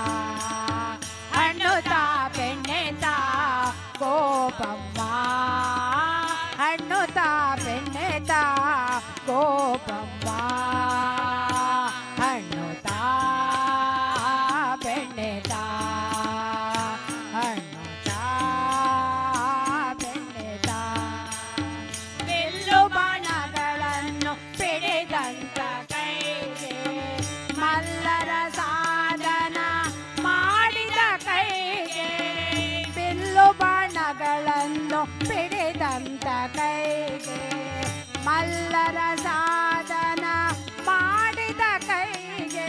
ಹಣ್ಣು ತಾ ಬೆಣ್ಣೆ ತಾ ಗೋಪಮ್ಮ ಹಣ್ಣು ತಾ ಬೆಣ್ಣೆ ತಾ ಗೋಪಮ್ಮ ಹಣ್ಣು ತಾ ಬೆಣ್ಣೆ ತಾ ಹಣ್ಣು ತಾ ಬೆಣ್ಣೆ ತಾ ಬಿಲ್ಲು ಬಾಣಗಳನ್ನು ಪಿಡಿದಂತ ಕೈಗೆ ಮಲ್ಲರ ಸಾಧನ ಮಾಡಿದ ಕೈಗೆ ಬಿಲ್ಲು ಬಾಣಗಳನ್ನು ಪಿಡಿದಂತ ಕೈಗೆ ಮಲ್ಲರ ಸಾಧನ ಮಾಡಿದ ಕೈಗೆ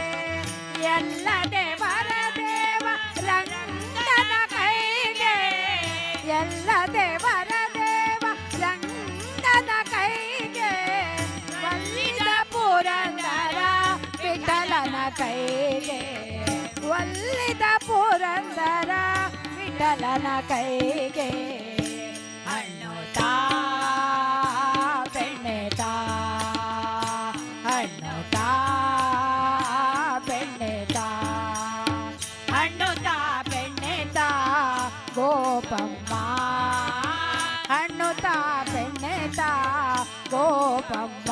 ಎಲ್ಲ ದೇವರ ದೇವ ರಂಗನ ಕೈಗೆ ಎಲ್ಲ ದೇವರ ದೇವ ರಂಗನ ಕೈಗೆ ಒಲ್ಲಿದ ಪುರಂದರ ವಿಠಲನ ಕೈಗೆ ಒಲ್ಲಿದ ಪುರಂದರ ವಿಠಲನ ಕೈಗೆ ಹಣ್ಣು ತಾ ಬೆಣ್ಣೆ ತಾ ಹಣ್ಣು ತಾ ಬೆಣ್ಣೆ ತಾ ಹಣ್ಣು ತಾ ಬೆಣ್ಣೆ ತಾ ಗೋಪಮ್ಮ ಹಣ್ಣು ತಾ ಬೆಣ್ಣೆ ತಾ ಗೋಪಮ್ಮ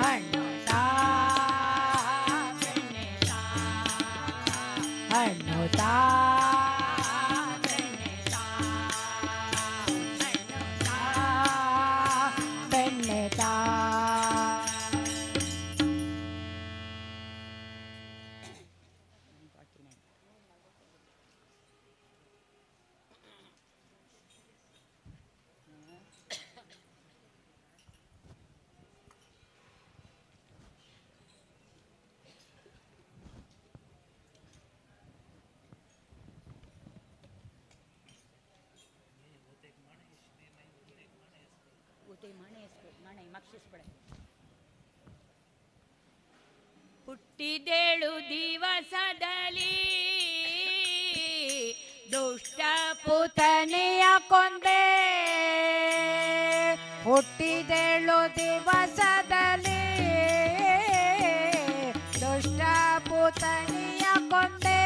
ಹಣ್ಣು ತಾ ಬೆಣ್ಣೆ ತಾ ಹಣ್ಣು ತಾ ಬೆಣ್ಣೆ ತಾ ಹಣ್ಣು ತಾ ಬೆಣ್ಣೆ ತಾ ಹುಟ್ಟಿದೇಳು ದಿವಸದಲ್ಲಿ ದುಷ್ಟ ಪುತನೆಯ ಕೊಂದೆ ಹುಟ್ಟಿದೇಳು ದಿವಸದಲ್ಲಿ ದುಷ್ಟ ಪುತನೆಯ ಕೊಂದೆ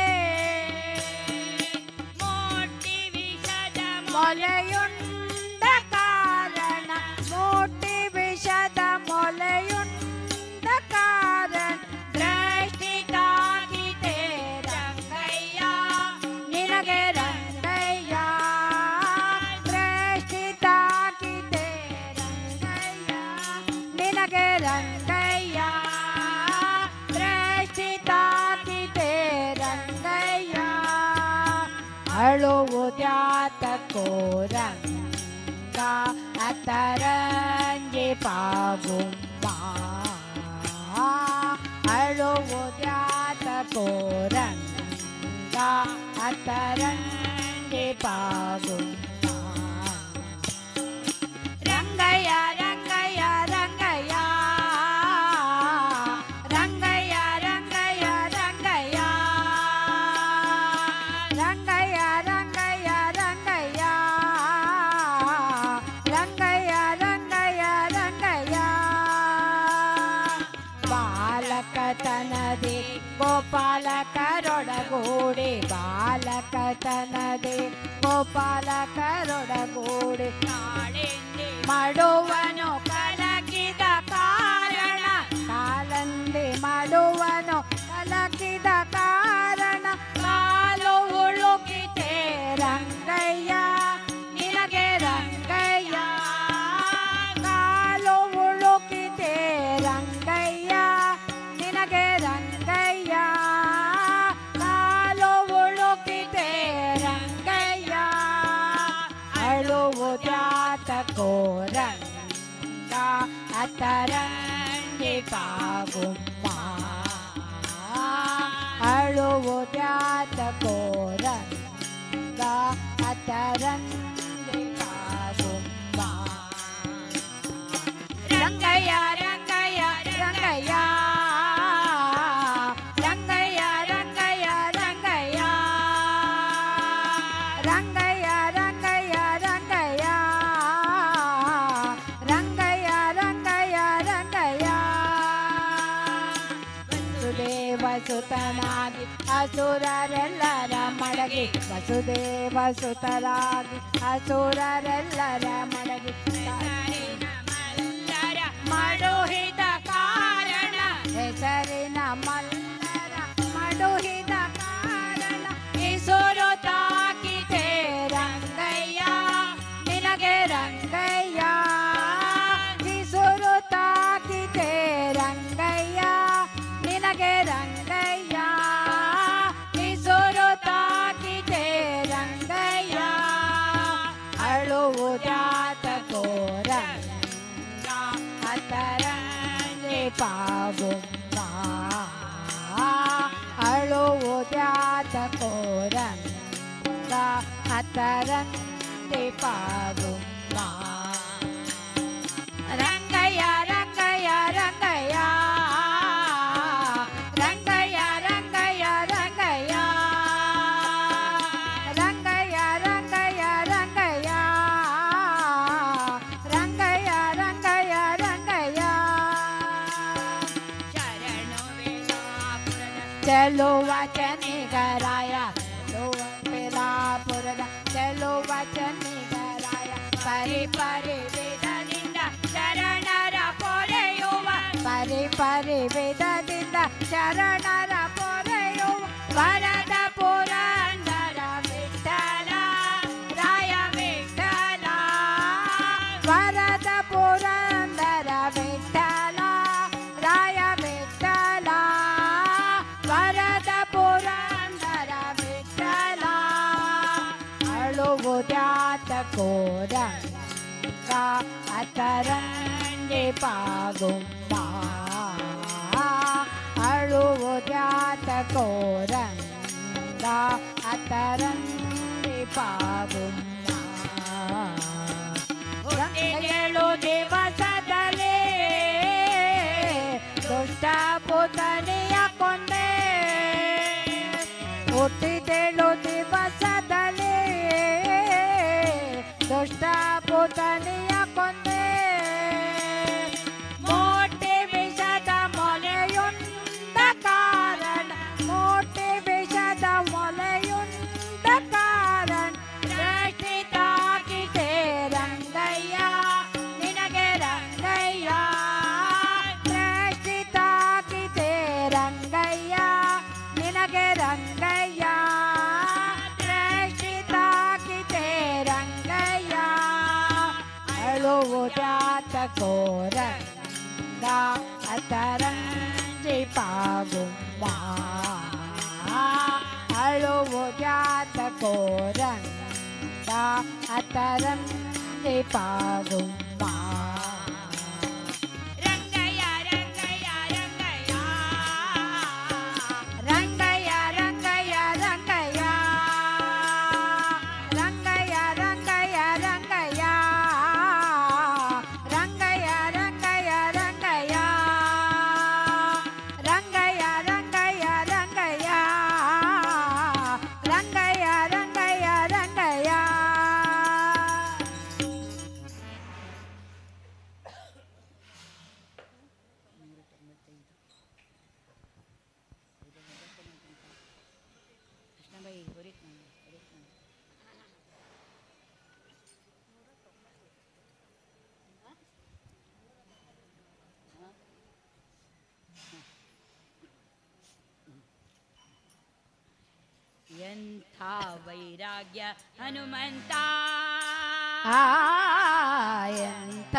ಮೋಟಿ ವಿಷದ ಮೊಲೆಯುಂಡ ಕಾರಣ ಮೋಟಿ ವಿಷದ ಮೊಲೆಯುಂಡ ಕಾರಣ ದೃಷ್ಟಿ ತಾಗಿದೆ ರಂಗಯ್ಯ ನಿನಗೆ ರಂಗಯ್ಯ ದೃಷ್ಟಿ ತಾಗಿದೆ ರಂಗಯ್ಯ ನಿನಗೆ ರಂಗಯ್ಯ ದೃಷ್ಟಿ ತಾಗಿದೆ ರಂಗಯ್ಯ ಅಳುವುದ್ಯಾತಕೋ ರಂಗ ಅತರಂಗಿ ಪಾಗುಮ್ಮ ಅಳುವುದ್ಯಾತಕೋ ರಂಗ ಅತರಂಗಿ ಪಾಗುಮ್ಮ ರಂಗಯ್ಯ ರಂಗಯ್ಯ ರಂಗಯ್ಯ ರಂಗಯ್ಯ ರಂಗಯ್ಯ ರಂಗಯ್ಯ ರಂಗಯ್ಯ ರಂಗಯ್ಯ ರಂಗಯ್ಯ ರಂಗಯ್ಯ ರಂಗಯ್ಯ ರಂಗಯ್ಯ ಬಾಲಕತನದಿ ಗೋಪಾಲಕರೊಡಗೂಡಿ ಬಾಲಕತನದಿ ಗೋಪಾಲಕರೊಡಗೂಡಿ ನಾಳೆಂದೆ ಮಾಡುವನು ಕಲಕಿದ ಕಾರಣ ಕಾಲಂದಿ ಮಾಡುವನು ಕಲಕಿದ ಕಾರಣ ಕಾಲು ಉಳುಕಿತೆ ರಂಗಯ್ಯ ನಿನಗೆ ರಂಗಯ್ಯ ಕಾಲು ಉಳುಕಿತೆ ರಂಗಯ್ಯ ನಿನಗೆ ರಂಗಯ್ಯ ಕಾಲು ಉಳುಕಿತೆ ರಂಗಯ್ಯ ಅಳುವುದ್ಯಾತಕೋ ರಂಗ ಅತರಂಗಿ ಪಾಗುಮ್ಮ ಅಳುವುದ್ಯಾತಕೋ ರಂಗ ಅತರಂಗಿ ಪಾಗುಮ್ಮ ರಂಗಯ್ಯ ರಂಗಯ್ಯ ರಂಗಯ್ಯ ರಂಗಯ್ಯ ರಂಗಯ್ಯ ರಂಗಯ್ಯ ರಂಗಯ್ಯ ರಂಗಯ್ಯ ರಂಗಯ್ಯ ವಸುದೇವ ಸುತನಾಗಿ ಅಸುರರೆಲ್ಲರ ಮಡಗಿ ವಸುದೇವ ಸುತರಾಗಿ ಅಸುರರೆಲ್ಲರ ಮಡಗಿ ಹೆಸರಿನ ಮಲ್ಲರ ಮಡುಹಿದ ಕಾರಣ ಹೆಸರಿನ ಮಲ್ಲರ ಮಡುಹಿದ ಕಾರಣ ಇಸುರು ತಾಕಿದೆ ರಂಗಯ್ಯ ನಿನಗೆ ರಂಗಯ್ಯ ಇಸುರು ತಾಕಿದೆ ರಂಗಯ್ಯ ನಿನಗೆ ರಂಗಯ್ಯ ಇಸುರು ತಾಕಿದೆ ರಂಗಯ್ಯ ಅಳುವುದಾತಕೋ ರಂಗ ಅದರಲ್ಲಿ ಪಾಗುಮ್ಮ ಅಳುವುದಾತಕೋ ರಂಗ ಅದರಲ್ಲಿ ಪಾಗುಮ್ಮ ರಂಗಯ್ಯ ರಂಗಯ್ಯ ರಂಗಯ್ಯ ರಂಗಯ್ಯ ರಂಗಯ್ಯ ರಂಗಯ್ಯ ರಂಗಯ್ಯ ರಂಗಯ್ಯ ರಂಗಯ್ಯ ರಂಗಯ್ಯ ರಂಗಯ್ಯ ರಂಗಯ್ಯ ಶರಣು ವೇಲಾಪುರದ ಚೆಲುವ ಚನಿಗರಾಯ ವೇಲಾಪುರದ ಚೆಲುವ ಚನಿಗರಾಯ ಪರಿ ಪರಿ ವೇದದಿಂದ ಶರಣರ ಪೊರೆಯುವ ಪರಿ ಪರಿ ವೇದದಿಂದ ಶರಣರ ಪೊರೆಯುವ ವರದ ಪುರಂದರ ವಿಠಲ ರಾಯ ವಿಠಲ ವರದ ಪುರಂದರ ವಿಠಲ ರಾಯ ವಿಠಲ ವರದ ಪುರಂದರ ವಿಠಲ ಅಳುವುದ್ಯಾತಕೋ ರಂಗ ಅದರಂಗೆ ಪಾಗುಮ್ಮ ಅಳುವುದ್ಯಾತಕೋ ರಂಗ ಅದರಂಗೆ ಪಾಗುಮ್ಮ ಏಳು ದಿವಸದಲ್ಲಿ ದುಷ್ಟ ಪುತನಿಯ ಕೊಂದೆ ಹುಟ್ಟಿದೇಳು ದಿವಸದಲ್ಲಿ ದುಷ್ಟ ಪುತನಿಯ ಕೊಂದೆ ಮೋಟಿ ವಿಷದ ಮೊಲೆಯುಂಡ ಕಾರಣ ಮೋಟಿ ವಿಷದ ಮೊಲೆಯುಂಡ ಕಾರಣ ರಕ್ಷಿತಾಗಿದೆ ರಂಗಯ್ಯ ನಿನಗೆ ರಂಗಯ್ಯ ರಕ್ಷಿತಾಗಿದೆ ರಂಗಯ್ಯ ನಿನಗೆ ರಂಗಯ್ಯ ರಕ್ಷಿತಾಗಿದೆ ರಂಗಯ್ಯ ಅಳುವುದಾತಕೋ ರಂಗ ಅದರಂಜಿ ಪಾಗುಮ್ಮ ಅಳುವುದಾತಕೋ ರಂಗ ಅದರಂಜಿ ಪಾಗುಮ್ಮ ರಂಗಯ್ಯ ರಂಗಯ್ಯ ರಂಗಯ್ಯ ರಂಗಯ್ಯ ರಂಗಯ್ಯ ರಂಗಯ್ಯ ರಂಗಯ್ಯ ರಂಗಯ್ಯ ರಂಗಯ್ಯ ರಂಗಯ್ಯ ರಂಗಯ್ಯ ರಂಗಯ್ಯ ರಂಗಯ್ಯ ರಂಗಯ್ಯ ರಂಗಯ್ಯ ರಂಗಯ್ಯ ರಂಗಯ್ಯ ರಂಗಯ್ಯ ಎಂಥ ವೈರಾಗ್ಯ ಹನುಮಂತ ಎಂಥ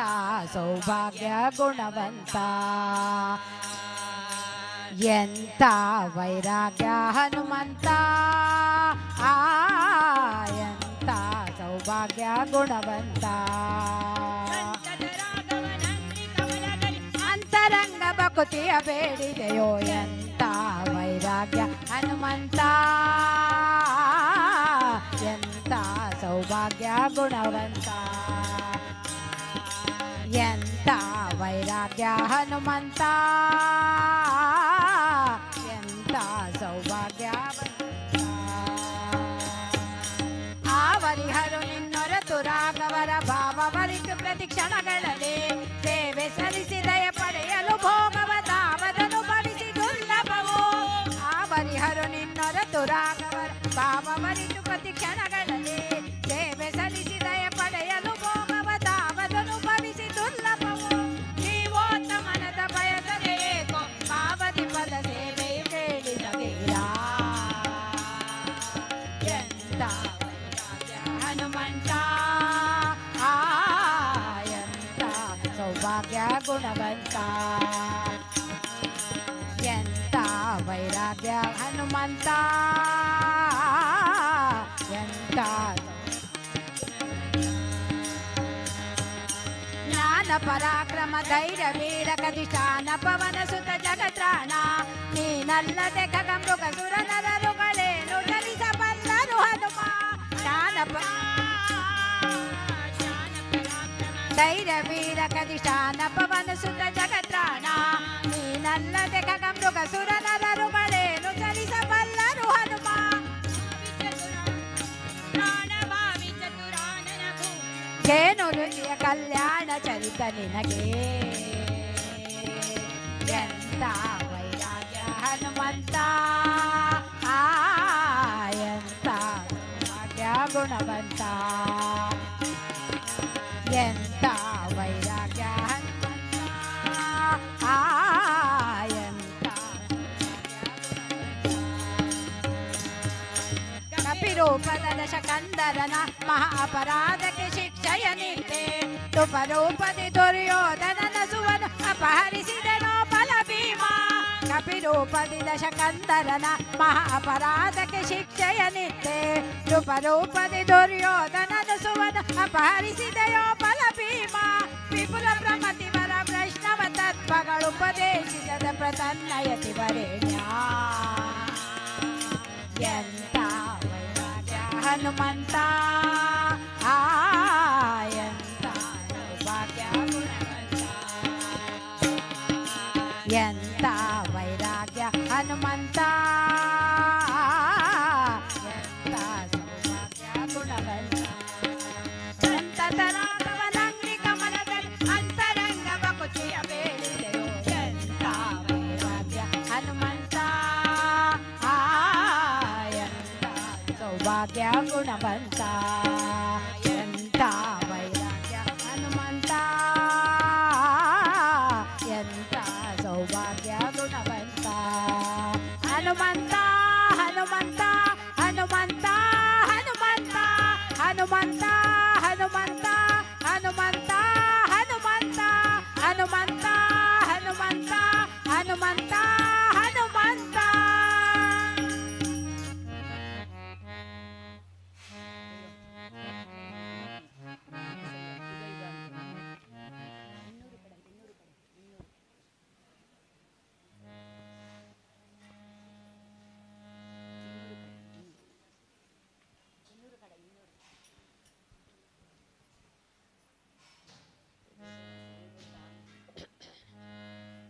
ಸೌಭಾಗ್ಯ ಗುಣವಂತ ಎಂಥ ವೈರಾಗ್ಯ ಹನುಮಂತ ಎಂಥ ಸೌಭಾಗ್ಯ ಗುಣವಂತ ಅಂತರಂಗ ಭಕುತಿಯ ಬೇಡಿದೆಯೋ ಎಂಥ ವೈರಾಗ್ಯ ಹನುಮಂತ ಎಂಥ ಸೌಭಾಗ್ಯ ಗುಣವಂತ ಎಂಥ ವೈರಾಗ್ಯ ಹನುಮಂತ ಎಂಥ ಸೌಭಾಗ್ಯ ಕ್ಷಣಗಳಲ್ಲಿ ಸೇವೆ ಸಲ್ಲಿಸಿ ದಯ ಪಡೆಯಲು ಭೋಗವ ತಾವದನು ಭವಿಸಿ ದುರ್ಲಭವು ಆ ಬರಿಹರು ನಿನ್ನೊರತು ರಾಘವರ ಭಾವವರಿತು ಪ್ರತಿ ಕ್ಷಣಗಳಲ್ಲಿ ಸೇವೆ ಸಲ್ಲಿಸಿ ದಯ ಪಡೆಯಲು ಭೋಗವ ತಾವದನು ಭವಿಸಿ ದುರ್ಲಭವು ನೀವೋತ್ತ ಮನದ ಬಯಸದೆ ಏಕೋ ಪಾವತಿ ಪದ ಸೇವೆಯು ಕೇಳಿದ ವೀರ ಎಂತ ವೈರಾಗ್ಯ ಹನುಮಂತ ಎಂತ ಸೌಭಾಗ್ಯ ಗುಣವಂತ ಎಂತ ವೈರಾಗ್ಯ ಹನುಮಂತ ಎಂತ ಜ್ಞಾನ ಪರಾಕ್ರಮ ಧೈರ್ಯ ವೀರ ಕದಿಷ್ಠಾನ ಪವನ ಸುತ ಜಗತ್ರಾಣ ನೀನಲ್ಲದೆ ಖಗಮೃಗ ಸುರ ನರರುಗಳೇನು ಚಲಿಸಬಲ್ಲರು ಹನುಮ ಧೈರ್ಯ ವೀರ ಕದಿಷ್ಠಾನ ಪವನ ಸುತ ಜಗತ್ರಾಣ ನೀನಲ್ಲದೆ ಖಗಮೃಗ ಸುರ ನರರುಗಳೇನು ಚಲಿಸಬಲ್ಲರು ಹನುಮ ಜೇನು ರುಚಿಯ ಕಲ್ಯಾಣ ಚರಿತ ನಿನಗೆ ಎಂತ ವೈರಾಗ್ಯ ಹನುಮಂತ ಎಂತ ಸೌಭಾಗ್ಯ ಗುಣವಂತ ಎಂತ ವೈರಾಗ್ಯ ಹನುಮಂತ ಎಂತ ಕಪಿರೂಪದ ದಶಕಂದರನ ಮಹಾ ಅಪರಾಧಕ್ಕೆ ಶಿಕ್ಷೆಯ ನಿಂತೆ ತುಪರೂಪದಿ ದುರ್ಯೋಧನನ ಸುವನ ಅಪಹರಿಸಿದನೋ ಬಲ ಭೀಮ ಕಪಿರೂಪದಿ ದಶಕಂದರನ ಮಹಾ ಅಪರಾಧಕ್ಕೆ ಶಿಕ್ಷೆಯ ನಿಂತೆ ತುಪರೂಪದಿ ದುರ್ಯೋಧನನ ಸುವನ ಅಪಹರಿಸಿದಯೋ ಬಲ ಭೀಮ ವಿಪುಲ ಪ್ರಮತಿವರ ವೈಷ್ಣವ ತತ್ವಗಳು ಉಪದೇಶಿಸದ ಪ್ರತನ್ನಯತಿ ವರೇಣ್ಯ ಎಂತ ವೈರಾಗ್ಯ ಹನುಮಂತ ಎಂತ ಸೌಭಾಗ್ಯ ಗುಣವಂತ ಎಂತ ವೈರಾಗ್ಯ ಹನುಮಂತ ಎಂತ ಸೌಭಾಗ್ಯ ಗುಣವಂತ ಸಂತತರಾಗವನಂಗ್ರಿ ಕಮಲದಲ್ಲಿ ಅಂತರಂಗವ ಕುಚಿಯ ಬೇಡಿದೆಯೋ ಎಂತ ವೈರಾಗ್ಯ ಹನುಮಂತ ಎಂತ ಸೌಭಾಗ್ಯ ಗುಣವಂತ ಎಂತ ವೈರಾಗ್ಯ ಹನುಮಂತ ಎಂತ ಸೌಭಾಗ್ಯ ಗುಣವಂತ ಹನುಮಂತ ಹನುಮಂತ ಹನುಮಂತ ಹನುಮಂತ ಹನುಮಂತ ಹನುಮಂತ ಹನುಮಂತ ಹನುಮಂತ ಹನುಮಂತ ಹನುಮಂತ ಹನುಮಂತ ಹನುಮಂತ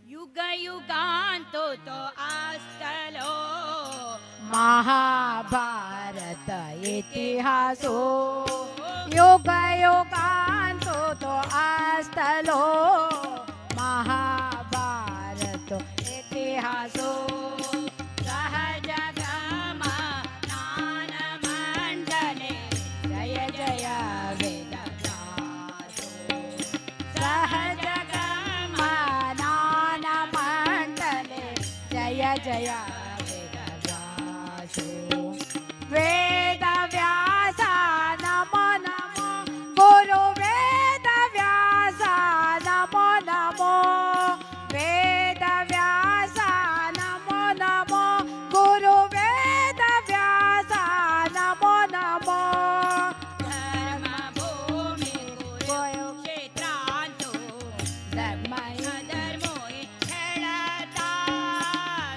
युग युगांतो तो आस्तलो महाभारत इतिहासो युग युगांतो तो आस्तलो महाभारत इतिहासो सहजगमा नान मंडले जय जय वेदव्यासो सहजगमा नान मंडले जय जय वेदव्यासो वेदव्यासा नमो नमो गुरु वेदव्यासा नमो नमो वेदव्यासा नमो नमो गुरु वेदव्यासा नमो नमो धर्म भूमि कुरुक्षेत्रांतो धर्मोई खेळता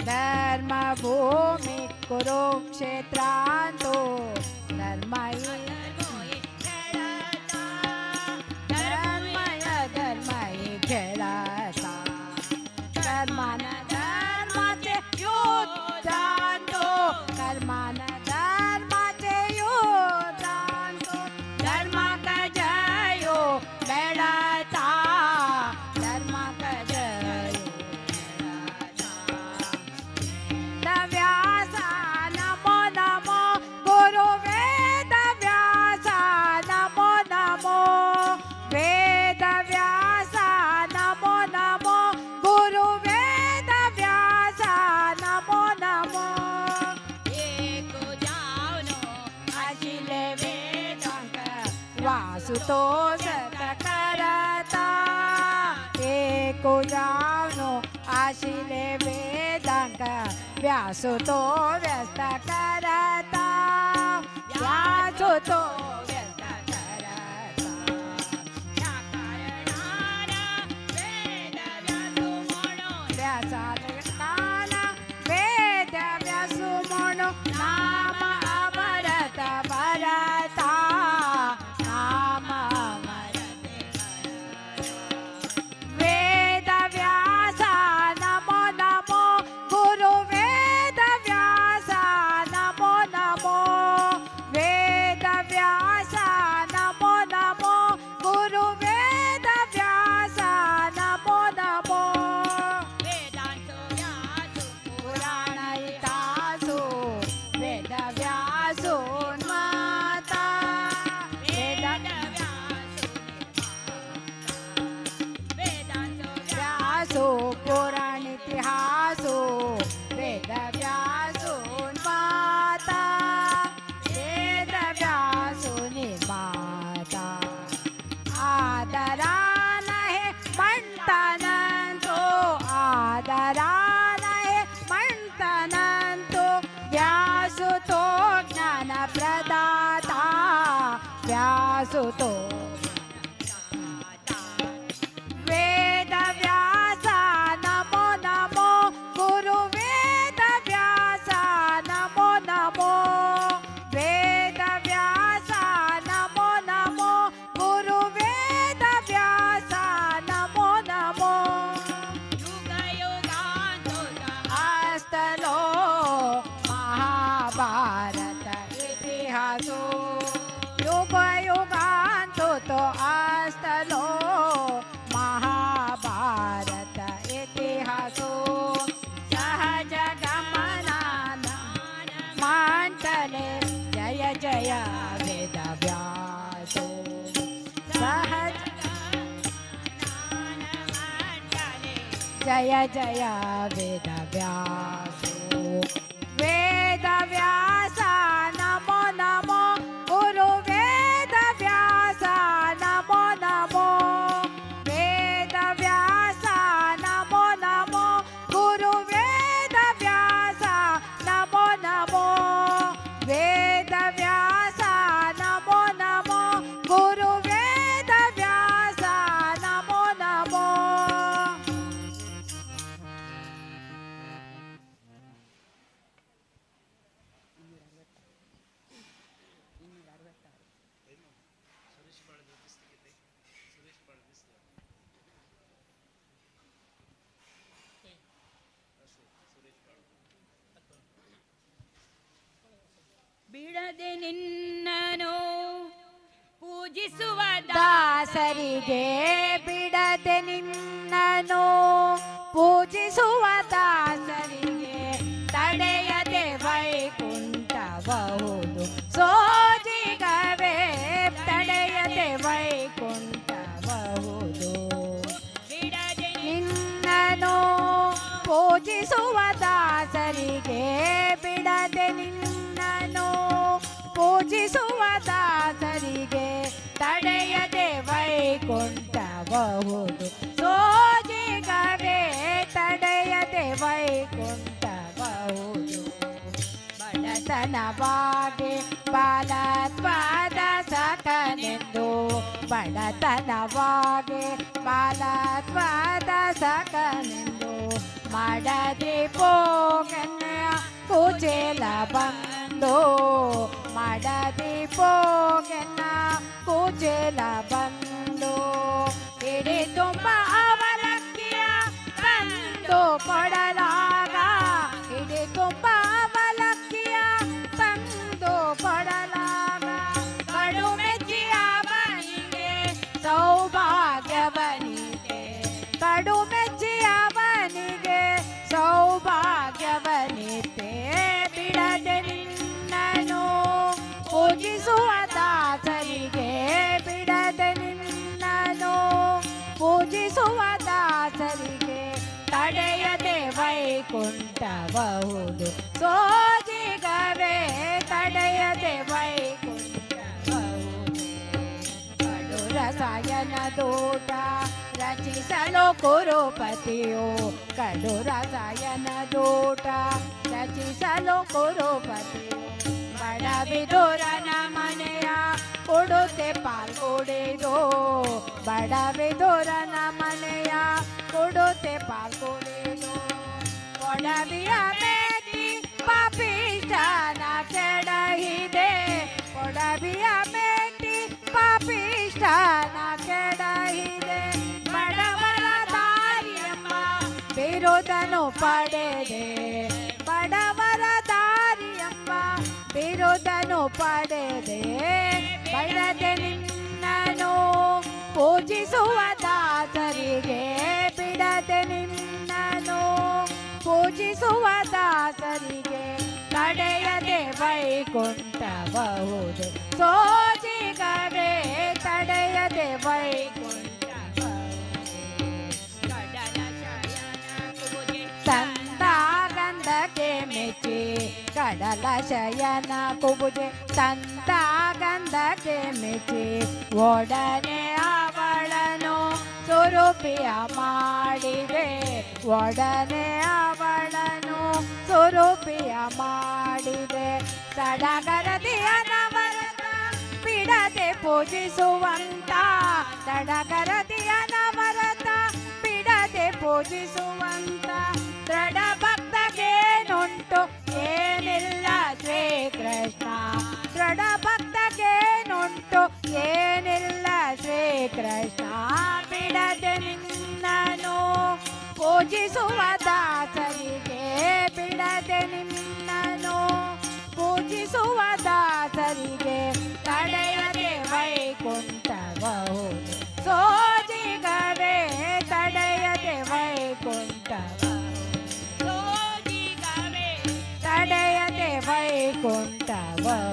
धर्म भूमि कुरुक्षेत्रांतो धर्मय खेळता धर्मय धर्मय खेळता कर्मान धर्माचे युद्धांतो कर्मान धर्माचे युद्धांतो धर्माक जयो बेळता व्यासुतो व्यस्त करता एको जावनो आशिले वेदांक व्यासुतो व्यस्त करता व्यासुतो व्यस्त करता या कारणाना वेद व्यासो म्हणून व्यासाले काना वेद व्यासु म्हणून नाम अमरत भरता नाम अमरते वेद व्यासा नमो नमो गुरु वेद व्यासा नमो नमो वेद व्यासा नमो नमो गुरु वेद व्यासा नमो नमो वेदांतो व्यासो पुराण इतिहासो वेद व्यासो माता वेद वेदांतो व्यासो पुराण इतिहासो वेद व्यासो माता वेद व्यासो माता आदरान हे म्हणतानंतो आदरान हे म्हणतानंतो व्यासुतो ज्ञान प्रदाता व्यासुतो वेद व्यासा नमो नमो गुरु वेद व्यासा नमो नमो वेद व्यासा नमो नमो गुरु वेद व्यासा नमो नमो युगयुगांतो अस्तलो महाभारत इतिहासो युग युगांतो तो अस्तलो महाभारत इतिहासो सहज गमनान मांडले जय जय वेद व्यासो सहज जय जय वेद व्यासो वेद व्यासा नमो नमो गुरु वेद व्यासा नमो नमो वेद व्यासा नमो नमो गुरु वेद व्यासा नमो नमो वेद व्यासा नमो नमो गुरु वेद व्यासा नमो नमो ಬಿಡದೆ ನಿನ್ನನು ಪೂಜಿಸುವ ದಾಸರಿಗೆ ಬಿಡದೆ ನಿನ್ನನು ಪೂಜಿಸುವ ದಾಸರಿಗೆ ತಡೆಯದೆ ವೈಕುಂಠಬಹುದು ಸೋಜಿಗವೇ ತಡೆಯದೆ ವೈಕುಂಠಬಹುದು ಬಿಡದೆ ನಿನ್ನನು ಪೂಜಿಸುವ ದಾಸರಿಗೆ ಬಿಡದೆ ನಿನ್ನನು ಪೂಜಿಸುವ ದಾಸರಿಗೆ ತಡೆಯದೆ ವೈಕುಂಠಬಹುದು ಸೋಜಿಗವೇ ತಡೆಯದೆ ವೈಕುಂಠಬಹುದು ಬಡತನವಾಗಿ ಬಾಲತ್ವದ ಸಖನೆಂದು ಬಡತನವಾಗಿ ಬಾಲತ್ವದ ಸಖನೆಂದು ಮಾಡದೆ ಪೋಗನ್ನ ಕುಚೇಲ ಬಂದು ಮಾಡದೆ ಪೋಗನ್ನ ಕುಚೇಲ ಬಂದು ಇಡೀ ತುಂಬ ಅವಲಕ್ಕಿಯ ತಂದು ಕೊಡಲಾಗ ಇಡೀ ತುಂಬ ಅವಲಕ್ಕಿಯ ತಂದು ಕೊಡಲಾಗ ಕಡು ಮೆಚ್ಚಿಯ ಬನಿಗೆ ಸೌಭಾಗ್ಯವನಿಗೆ ಕಡು ಮೆಚ್ಚಿಯ ಬನಿಗೆ ಸೌಭಾಗ್ಯವನಿತೆ ಬಿಡದೆ ನಿನ್ನನು ಪೂಜಿಸುವ ದಾಸರಿಗೆ ಬಿಡದೆ ನಿನ್ನನು ಪೂಜಿಸುವ ದಾಸರಿಗೆ ತಡೆಯದೆ ವೈಕುಂಠಬಹುದು ಸೋಜಿಗವೇ ತಡೆಯದೆ ವೈಕುಂಠಬಹುದು ರಸಾಯನದೂಟ ರಚಿಸಲು ಕುರುಪತಿಯು ಕಡು ರಸಾಯನದೂಟ ರಚಿಸಲು ಕುರುಪತಿಯು ಬಡವಿದುರನ ಮನೆಯ ಕೊಡುತ್ತೆ ಪಾಲ್ಕೊಡಿದು ಬಡವಿದುರನ ಮನೆಯ ಕೊಡುತ್ತೆ ಪಾಲ್ಕೊಡಿದು ಕೊಡವಿಯ ಮೇಟಿ ಪಾಪಿಷ್ಠನ ಕೆಡಹಿದೆ ಕೊಡವಿಯ ಮೇಟಿ ಪಾಪಿಷ್ಠನ ಕೆಡಹಿದೆ ಬಡವರ ದಾರಿಯಮ್ಮ ಬಿರುದನು ಪಡೆದೆ ಬಡವರ ದಾರಿಯಮ್ಮ ಬಿರುದನು ಪಡೆದೆ ಬಡದೆ ನಿನ್ನನು ಪೂಜಿಸುವ ದಾಸರಿಗೆ ಬಿಡದೆ ನಿನ್ನನು ಪೂಜಿಸುವ ದಾಸರಿಗೆ ತಡೆಯದೆ ವೈಕುಂಠಬಹುದು ಸೋಜಿಗವೇ ತಡೆಯದೆ ತಂದಾಗಂಧಕ್ಕೆ ಮೆಚ್ಚಿ ಕಡಲ ಶಯನ ಕುಬುಜೆ ತಂದಾಗಂಧಕ್ಕೆ ಮೆಚ್ಚಿ ಒಡನೆ ಅವಳನು ಸುರುಪಿಯ ಮಾಡಿದೆ ಒಡನೆ ಅವಳನು ಸುರುಪಿಯ ಮಾಡಿದೆ ಸಡಗರದಿಯ ನವರತ ಬಿಡದೆ ಪೂಜಿಸುವಂತ ಸಡಗರದಿಯ ನವರತ ಬಿಡದೆ ಪೂಜಿಸುವಂತ ದೃಢ ಭಕ್ತಗೇನುಂಟು ಏನಿಲ್ಲ ಶ್ರೀಕೃಷ್ಣ ದೃಢ ಭಕ್ತಗೇನುಂಟು ಏನಿಲ್ಲ ಶ್ರೀಕೃಷ್ಣ ಬಿಡದೆ ನಿನ್ನನು ಪೂಜಿಸುವ ದಾಸರಿಗೆ ಬಿಡದೆ ನಿನ್ನನು ಪೂಜಿಸುವ ದಾಸರಿಗೆ ತಡೆಯದೆ ವೈಕುಂಠಬಹುದು ಸೋಜಿಗವೇ ತಡೆಯದೆ ವೈಕುಂಠಬಹುದು ತಡೆಯದೆ ವೈಕುಂಠಬಹುದು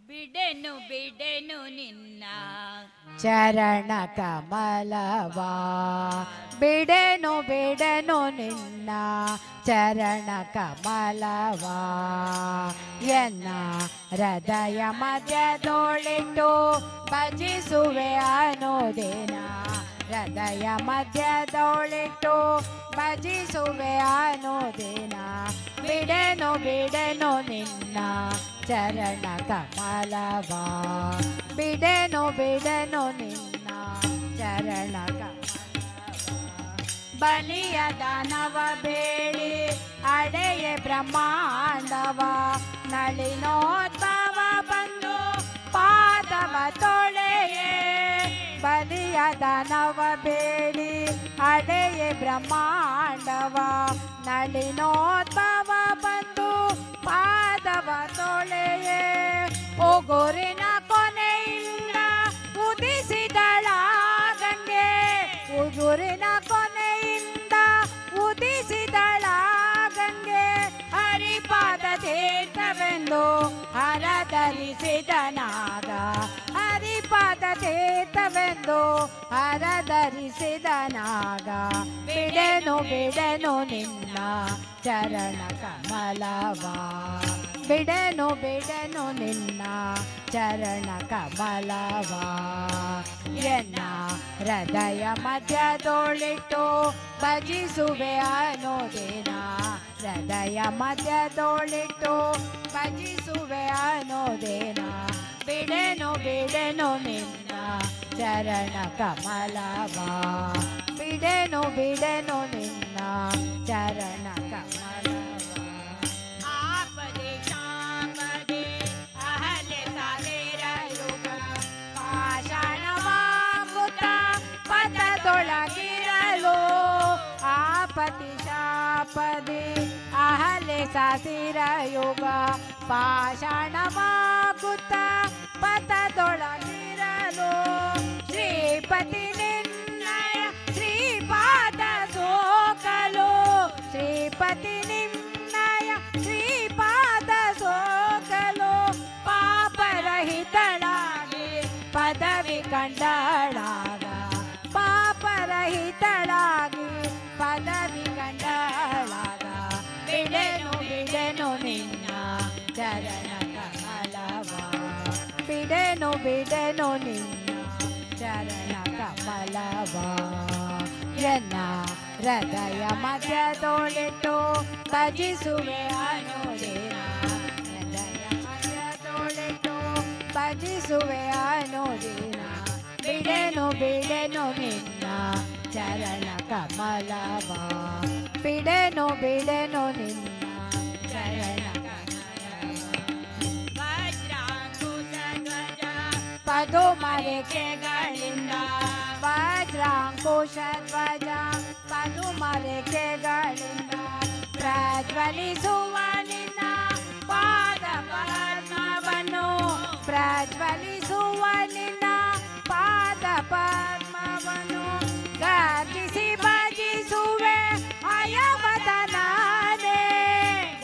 ಬಿಡೆನು ಬಿಡೆನು ನಿನ್ನ ಚರಣ ಕಮಲವಾ ಬಿಡೆನು ಬಿಡೆನು ನಿನ್ನ ಚರಣ ಕಮಲವಾ ಎನ್ನ ಹೃದಯ ಮಧ್ಯದೊಳಿಟ್ಟು ಭಜಿಸುವೆ ಅನುದಿನ ಹೃದಯ ಮಧ್ಯದೊಳಿಟ್ಟು ಭಜಿಸುವೆ ಅನುದಿನ ಬಿಡೆನು ಬಿಡೆನು ನಿನ್ನ ಚರಣ ಕಮಲವಾ ಬಿಡೆನು ಬಿಡೆನು ನಿನ್ನ ಚರಣ ಕಮಲವಾ ಬಲಿಯ ದಾನವ ಬೇಡಿ ಅಡೆಯೆ ಬ್ರಹ್ಮಾಂಡವ ನಳಿನೋತ್ಸವ ಬಂದು ಪಾದವ ತೊಳೆಯೇ ಬಲಿಯ ದಾನವ ಬೇಡಿ ಅಡೆಯೆ ಬ್ರಹ್ಮಾಂಡವ ನಳಿನೋತ್ಸವ ಬಂದು ಪಾದವ ತೊಳೆಯೇ ಉಗುರಿನ ಕೊನೆಯಿಂದ ಉದಿಸಿದಳ ಗಂಗೆ ಉಗುರಿನ ಕೊನೆಯಿಂದ ಉದಿಸಿದಳ ಗಂಗೆ ಹರಿಪಾದ ತೀರ್ಥವೆಂದು ಹರಧರಿಸಿದ ನಾಗ ಹರಿಪಾದ ತೀರ್ಥವೆಂದು ಹರಧರಿಸಿದ ನಾಗ ಬಿಡೆನು ಬಿಡೆನು ನಿನ್ನ ಚರಣ ಕಮಲವಾ ಬಿಡೆನು ಬಿಡೆನು ನಿನ್ನ ಚರಣ ಕಮಲವಾ ಎನ್ನ ಹೃದಯ ಮಧ್ಯದೊಳಿಟ್ಟು ಭಜಿಸುವೆ ಅನುದಿನ ಹೃದಯ ಮಧ್ಯದೊಳಿಟ್ಟು ಭಜಿಸುವೆ ಅನುದಿನ ಬಿಡೆನು ಬಿಡೆನು ನಿನ್ನ ಚರಣ ಕಮಲವಾ ಬಿಡೆನು ಬಿಡೆನು ನಿನ್ನ ಚರಣ ಕಮಲವಾ ಆಪದೆ ಶಾಪದೆ ಅಹಲೆ ಸಾಲೇರ ಯುಗ ಪಾಷಾಣವಾಗುತ್ತ ಪದದೊಳಗಿರಲು ಆಪತಿ ಶಾಪದೆ ಅಹಲೆ ಸಾಸಿರ ಯುಗ ಪಾಷಾಣವಾಗುತ್ತ ಪದದೊಳಗಿರಲು ಶ್ರೀಪತಿ ನಿನ್ನಯ ಶ್ರೀಪಾದ ಸೋಕಲು ಶ್ರೀಪತಿ ನಿನ್ನಯ ಶ್ರೀಪಾದ ಸೋಕಲು ಪಾಪರಹಿತಳಾಗಿ ಪದವಿ ಕಂಡಳಾಗ ಪಾಪರ ಹಿತಳಾಗಿ ಪದವಿ ಗಂಡಳಾದ ಬಿಡೆನು ಬಿಡೆನು ನಿನ್ನ ಚರಣ ಕಮಲವ ಬಿಡೆನು ಬಿಡೆನು ನಿನ್ನ ಚರಣ ಕಮಲವ ಎನ್ನ ಹೃದಯ ಮಧ್ಯದೊಳಿಟ್ಟು ಭಜಿಸುವೆ ಅನುದಿನ ಹೃದಯ ಮಧ್ಯದೊಳಿಟ್ಟು ಭಜಿಸುವೆ ಅನುದಿನ ಬಿಡೆನು ಬಿಡೆನು ನಿನ್ನ ಚರಣ ಕಮಲವ ಬಿಡೆನು ಬಿಡೆನು ನಿನ್ನ ಚರಣ ಪದುಮರೆಕೆಗಳಿಂದ ವಜ್ರಾಂಕುಶ ಧ್ವಜ ಪದುಮರೆಕೆಗಳಿಂದ ಪ್ರಜ್ವಲಿಸುವ ನಿನ್ನ ಪಾದ ಪದ್ಮವನ್ನು ಪ್ರಜ್ವಲಿಸುವ ನಿನ್ನ ಪಾದ ಪದ್ಮವನ್ನು ಗರ್ಜಿಸಿ ಭಜಿಸುವೆ ಅಯವದನಾನೇ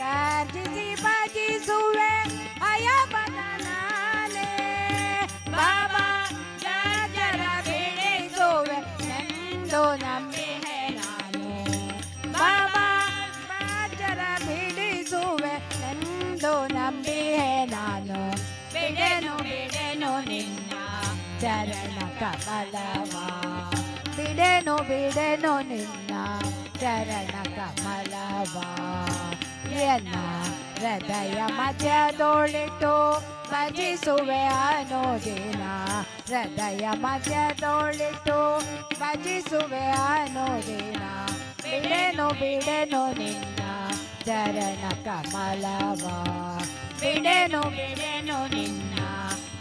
ಗರ್ಜಿಸಿ ಭಜಿಸುವೆ ಅಯವದನಾನೇ ಬಾಬಾ ಜರ ಬಿಡಿಸುವೆ ಎಂದು ನಂಬಿಹೆ ನಾನು ಬಾಬಾ ಜರ ಬಿಡಿಸುವೆ ಎಂದು ನಂಬಿಹೆ ನಾನು ಬಿಡೆನು ಬಿಡೆನು ನಿನ್ನ ಚರಣ ಕಮಲವ ಬಿಡೆನು ಬಿಡೆನು ನಿನ್ನ ಚರಣ ಕಮಲವ ಎನ್ನ ಹೃದಯ ಮಧ್ಯದೊಳಿಟ್ಟು ಭಜಿಸುವೆ ಅನುದಿನ ಹೃದಯ ಮಧ್ಯದೊಳಿಟ್ಟು ಭಜಿಸುವೆ ಅನುದಿನ ಬಿಡೆನು ಬಿಡೆನು ನಿನ್ನ ಚರಣ ಕಮಲವ ಬಿಡೆನು ಬಿಡೆನು ನಿನ್ನ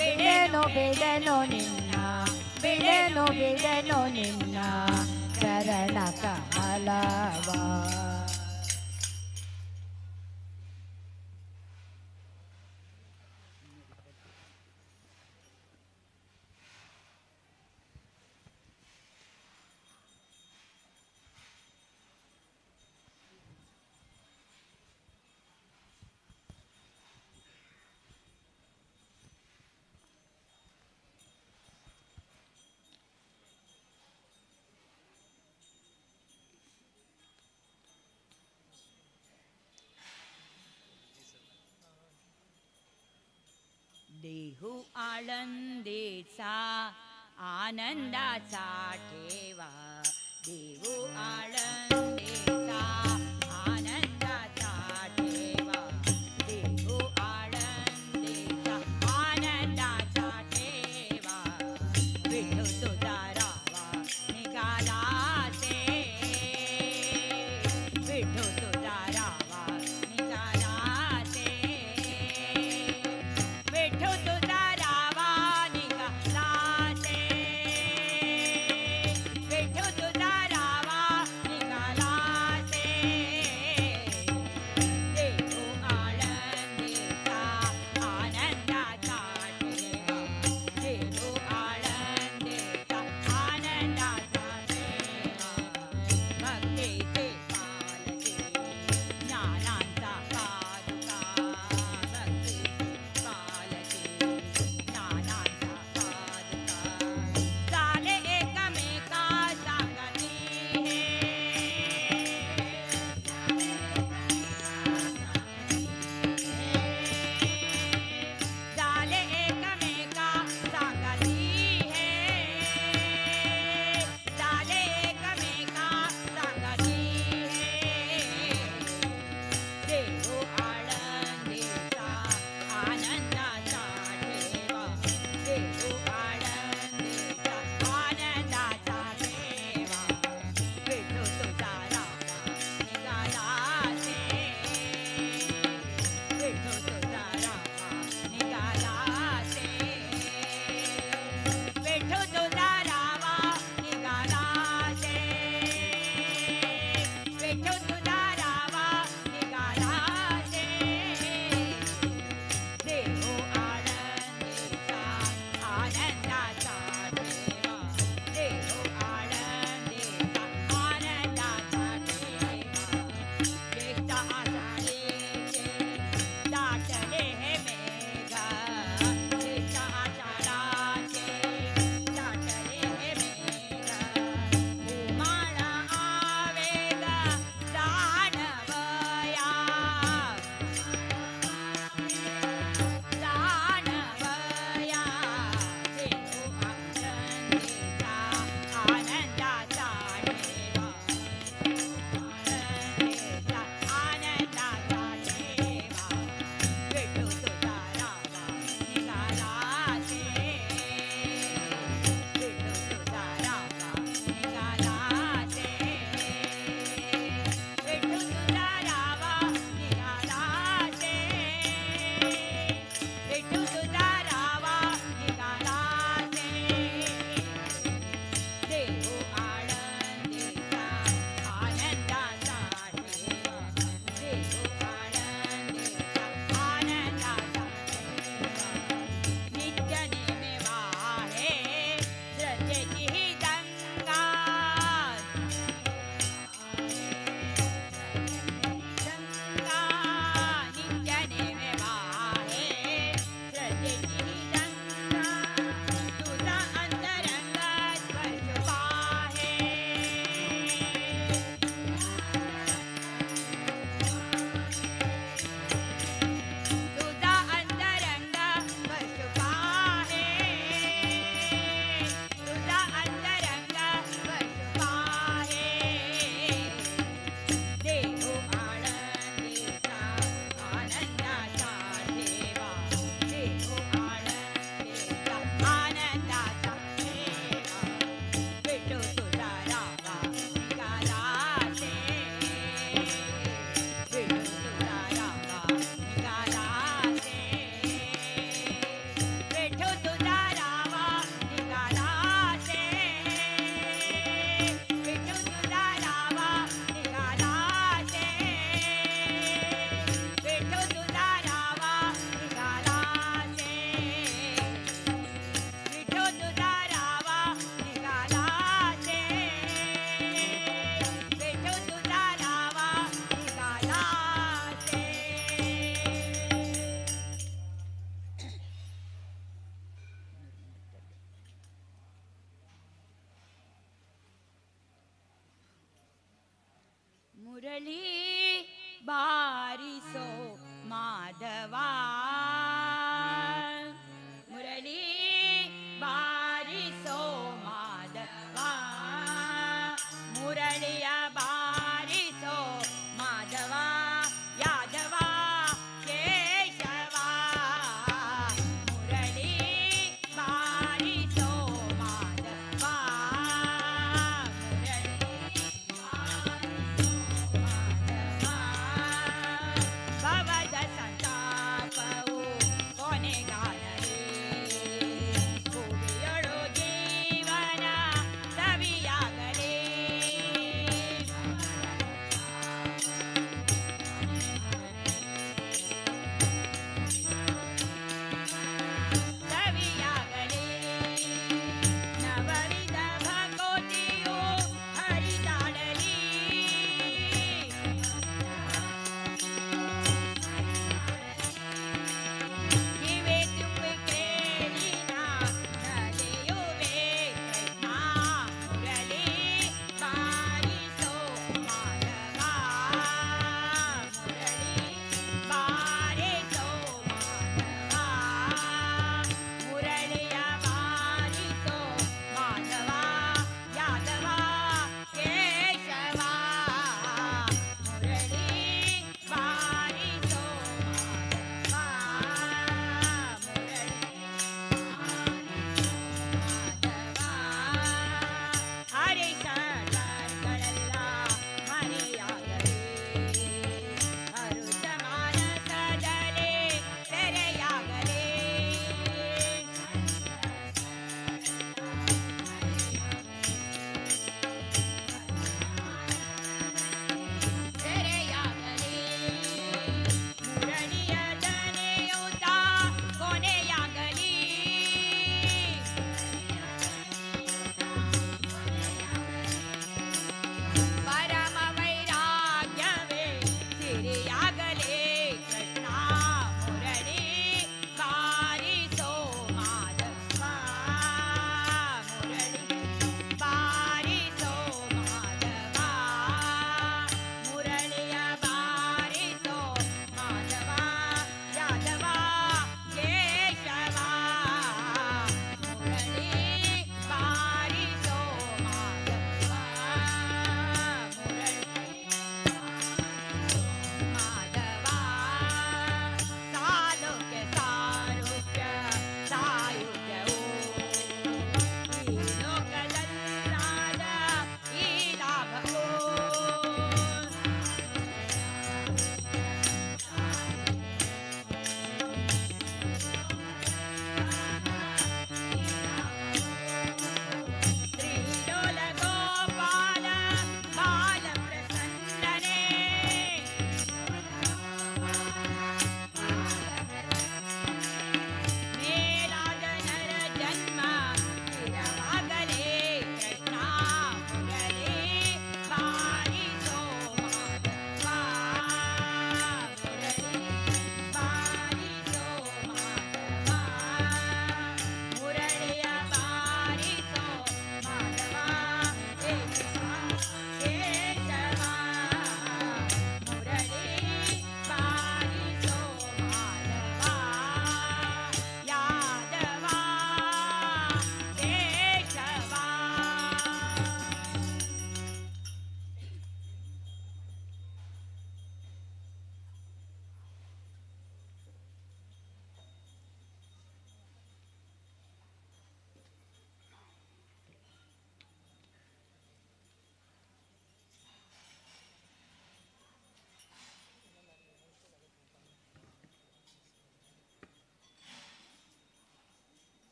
ಬಿಡೆನು ಬಿಡೆನು ನಿನ್ನ ಬಿಡೆನು ಬಿಡೆನು ನಿನ್ನ ಚರಣ ಕಮಲವ देहू आळंदीचा आनंदाचा ठेवा देहू आळंदीचा आनंदाचा ठेवा देहू आळंदीचा आनंदाचा ठेवा विठू तुझा रावा निघाला से विठू तुझा रावा निघाला से विठू तुझा रावा निघाला से विठू तुझा रावा निघाला से देहू आळंदीचा आनंदाचा ठेवा देहू आळंदीचा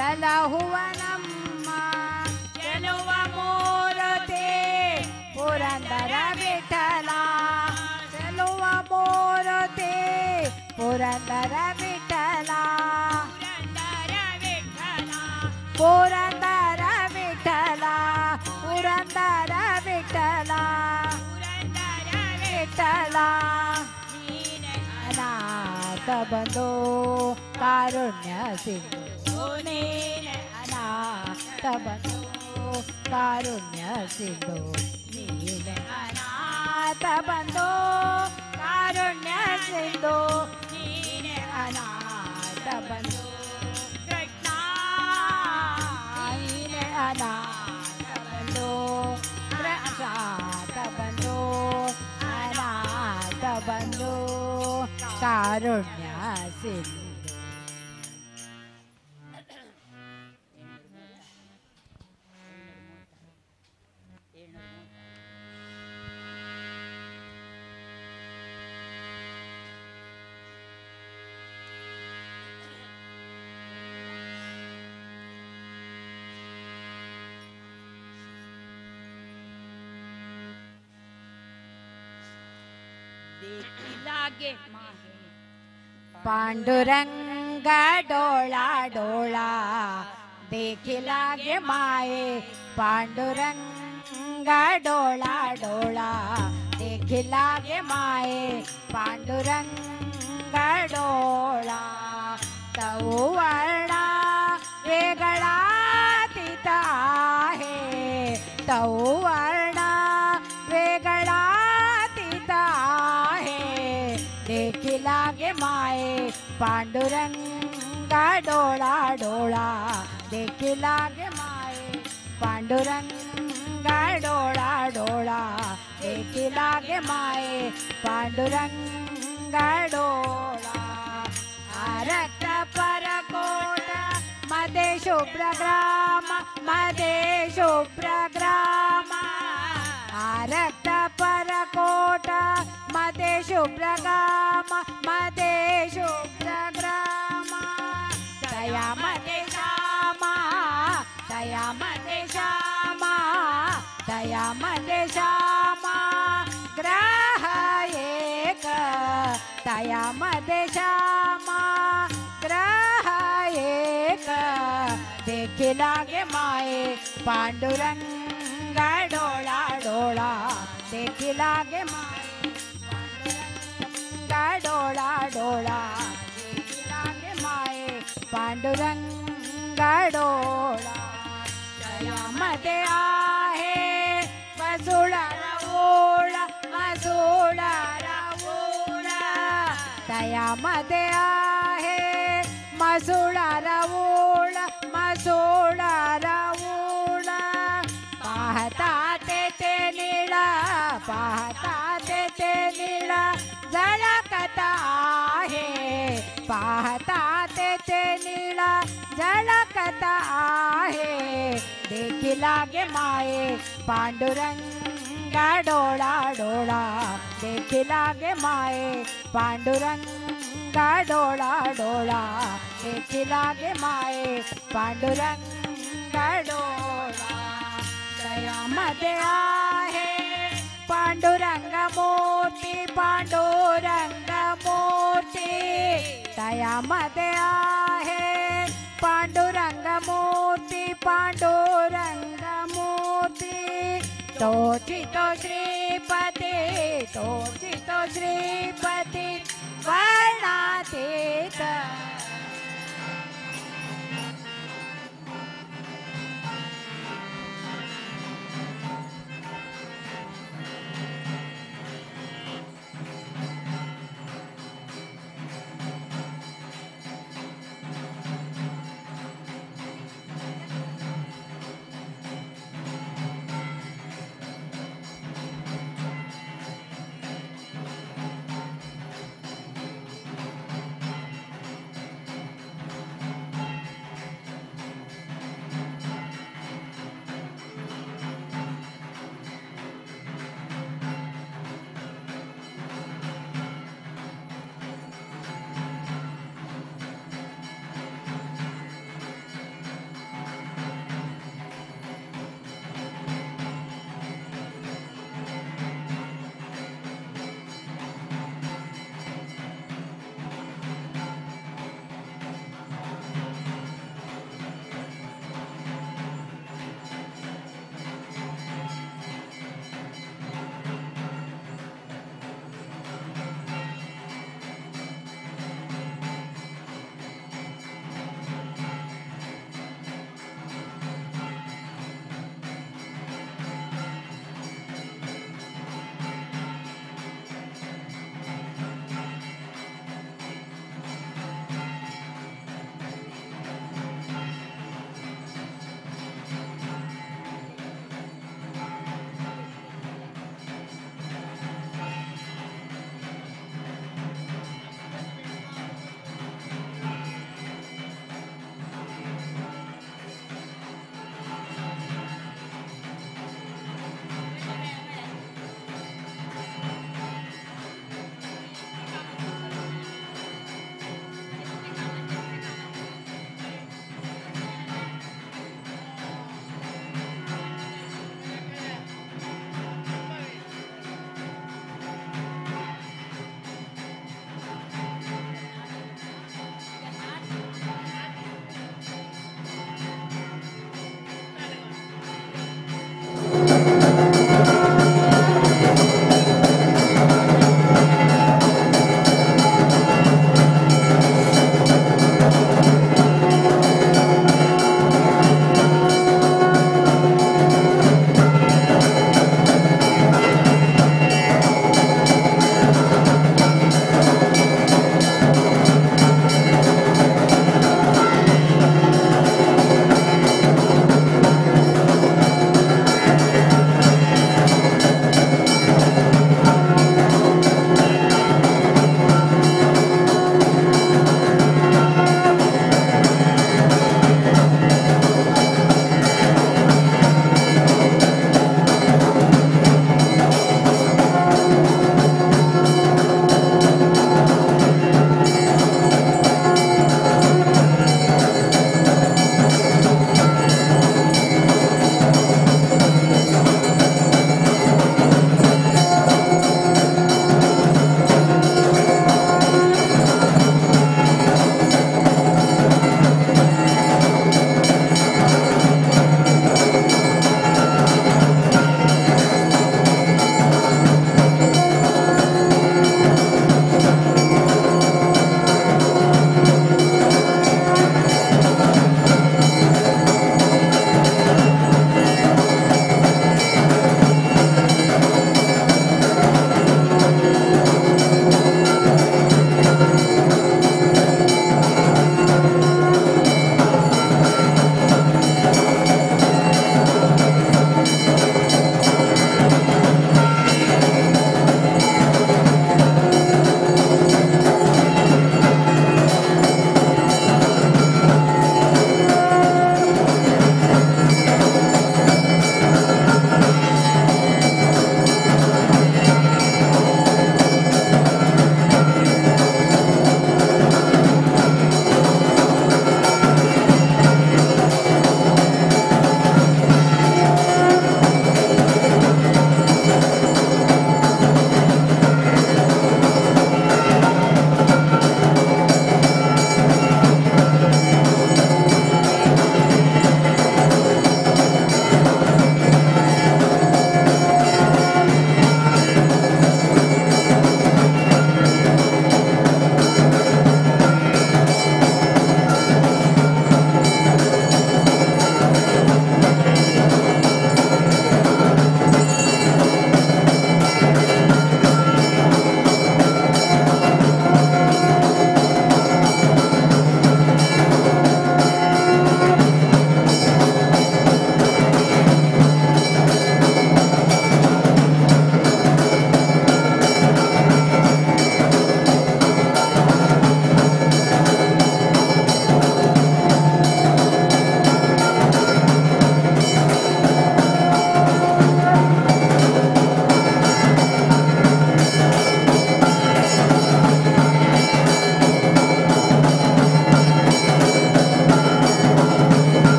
ಸಲಹುವ ನಮ್ಮ ಚೆಲುವ ಮೂರತಿ ಪುರಂದರ ವಿಠಲ ಚೆಲುವ ಮೂರತಿ ಪುರಂದರ ವಿಠಲ ಪುರಂದರ ವಿಠಲ ಪುರಂದರ ವಿಠಲ ಪುರಂದರ ವಿಠಲ ಪುರಂದರ ವಿಠಲ ನೀನೆ ಅನಾಥ ಬಂಧು ಕಾರುಣ್ಯ ಸಿಂಧು ನೀನೆ ಅನಾಥ ಬಂಧು ಕಾರುಣ್ಯ ಸಿಂಧು ನೀನೆ ಅನಾಥ ಬಂಧು ಕಾರುಣ್ಯ ಸಿಂಧು ನೀನೆ ಅನಾಥ ಬಂಧು ಕೃಷ್ಣ ನೀನೆ ಅನಾಥ ಬಂಧು ಪ್ರಸಾದ ಬಂಧು ಅನಾಥ ಬಂಧು ಕಾರುಣ್ಯ ಸಿಂಧು देखिलागे माहे पांडुरंग डोळा डोळा देखिलागे माये पांडुरंग डोळा डोळा देखिलागे माये पांडुरंग डोळा तऊ वर्णा वेगळा तिथ आहे तऊ वर्णा वेगळा तिथ आहे देखिलागे माये पांडुरंग डोळा डोळा देखिलागे माये पांडुरंग डोळा डोळा देखिलागे माये पांडुरंग डोळा रक्त परकोट मध्ये शुभ्रग्राम मध्ये शुभ्रग्राम रक्त परकोट मध्ये शुभ्रग्राम मध्ये शुभ्रग्राम दयामध्ये श्यामा दयामध्ये श्यामा दयामध्ये श्यामा ग्रह एक दयामध्ये श्यामा ग्रह एक देखिलागे माये पांडुरंग डोळा डोळा देखिलागे माये पांडुरंग डोळा डोळा देखिलागे माये पांडुरंग डोळा दयामध्ये आहे मसुळा रवोळ मसुळा रवोळ दयामध्ये आहे मसुळा रवोळ मसुळा रवोळ पाहता ते नीळा पाहता ते नीळा झळकत आहे पाहता ते नीळा झळकत आहे देखिलागे माये पांडुरंग डोळा डोळा देखिलागे माये पांडुरंग डोळा डोळा देखिलागे माये पांडुरंग डोळा दयामध्ये आहे पांडुरंग मूर्ती पांडुरंग मूर्ती दयामध्ये आहे पांडुरंग मूर्ती पांडुरंग मूर्ती तोची तो श्रीपती तोची तो श्रीपती वर्णातीत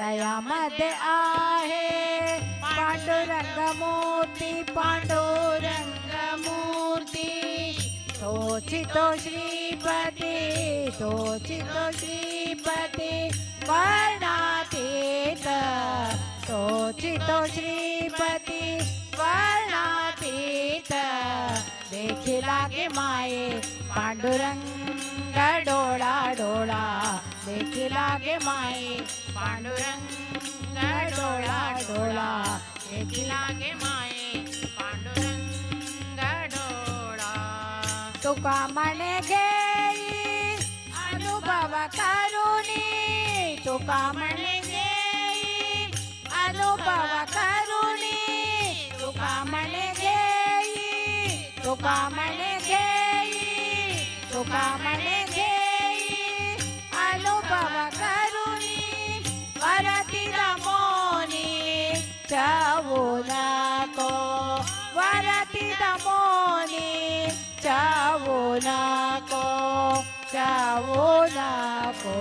तयामध्ये आहे पांडुरंग मूर्ती, पांडुरंग मूर्ती. तोची तो श्रीपती, तोची तो श्रीपती वर्णातीत. तोची तो श्रीपती वर्णातीत. देखी लागे माये पांडुरंग डोळा डोळा. देखी लागे माये पांडुरंग डोळा डोळा. देखी लागे माये पांडुरंग डोळा. तुका म्हणे घेई अनुभव करुणी. तुका म्हणे घेई अनुभव करुणी. तुका म्हणे घेई, तुका म्हणे घेई, तुका म्हणे घेई अनुभव करुणी. वरती दमोनी चावू नको, वरती दमोनी चावू नको, चावू नको.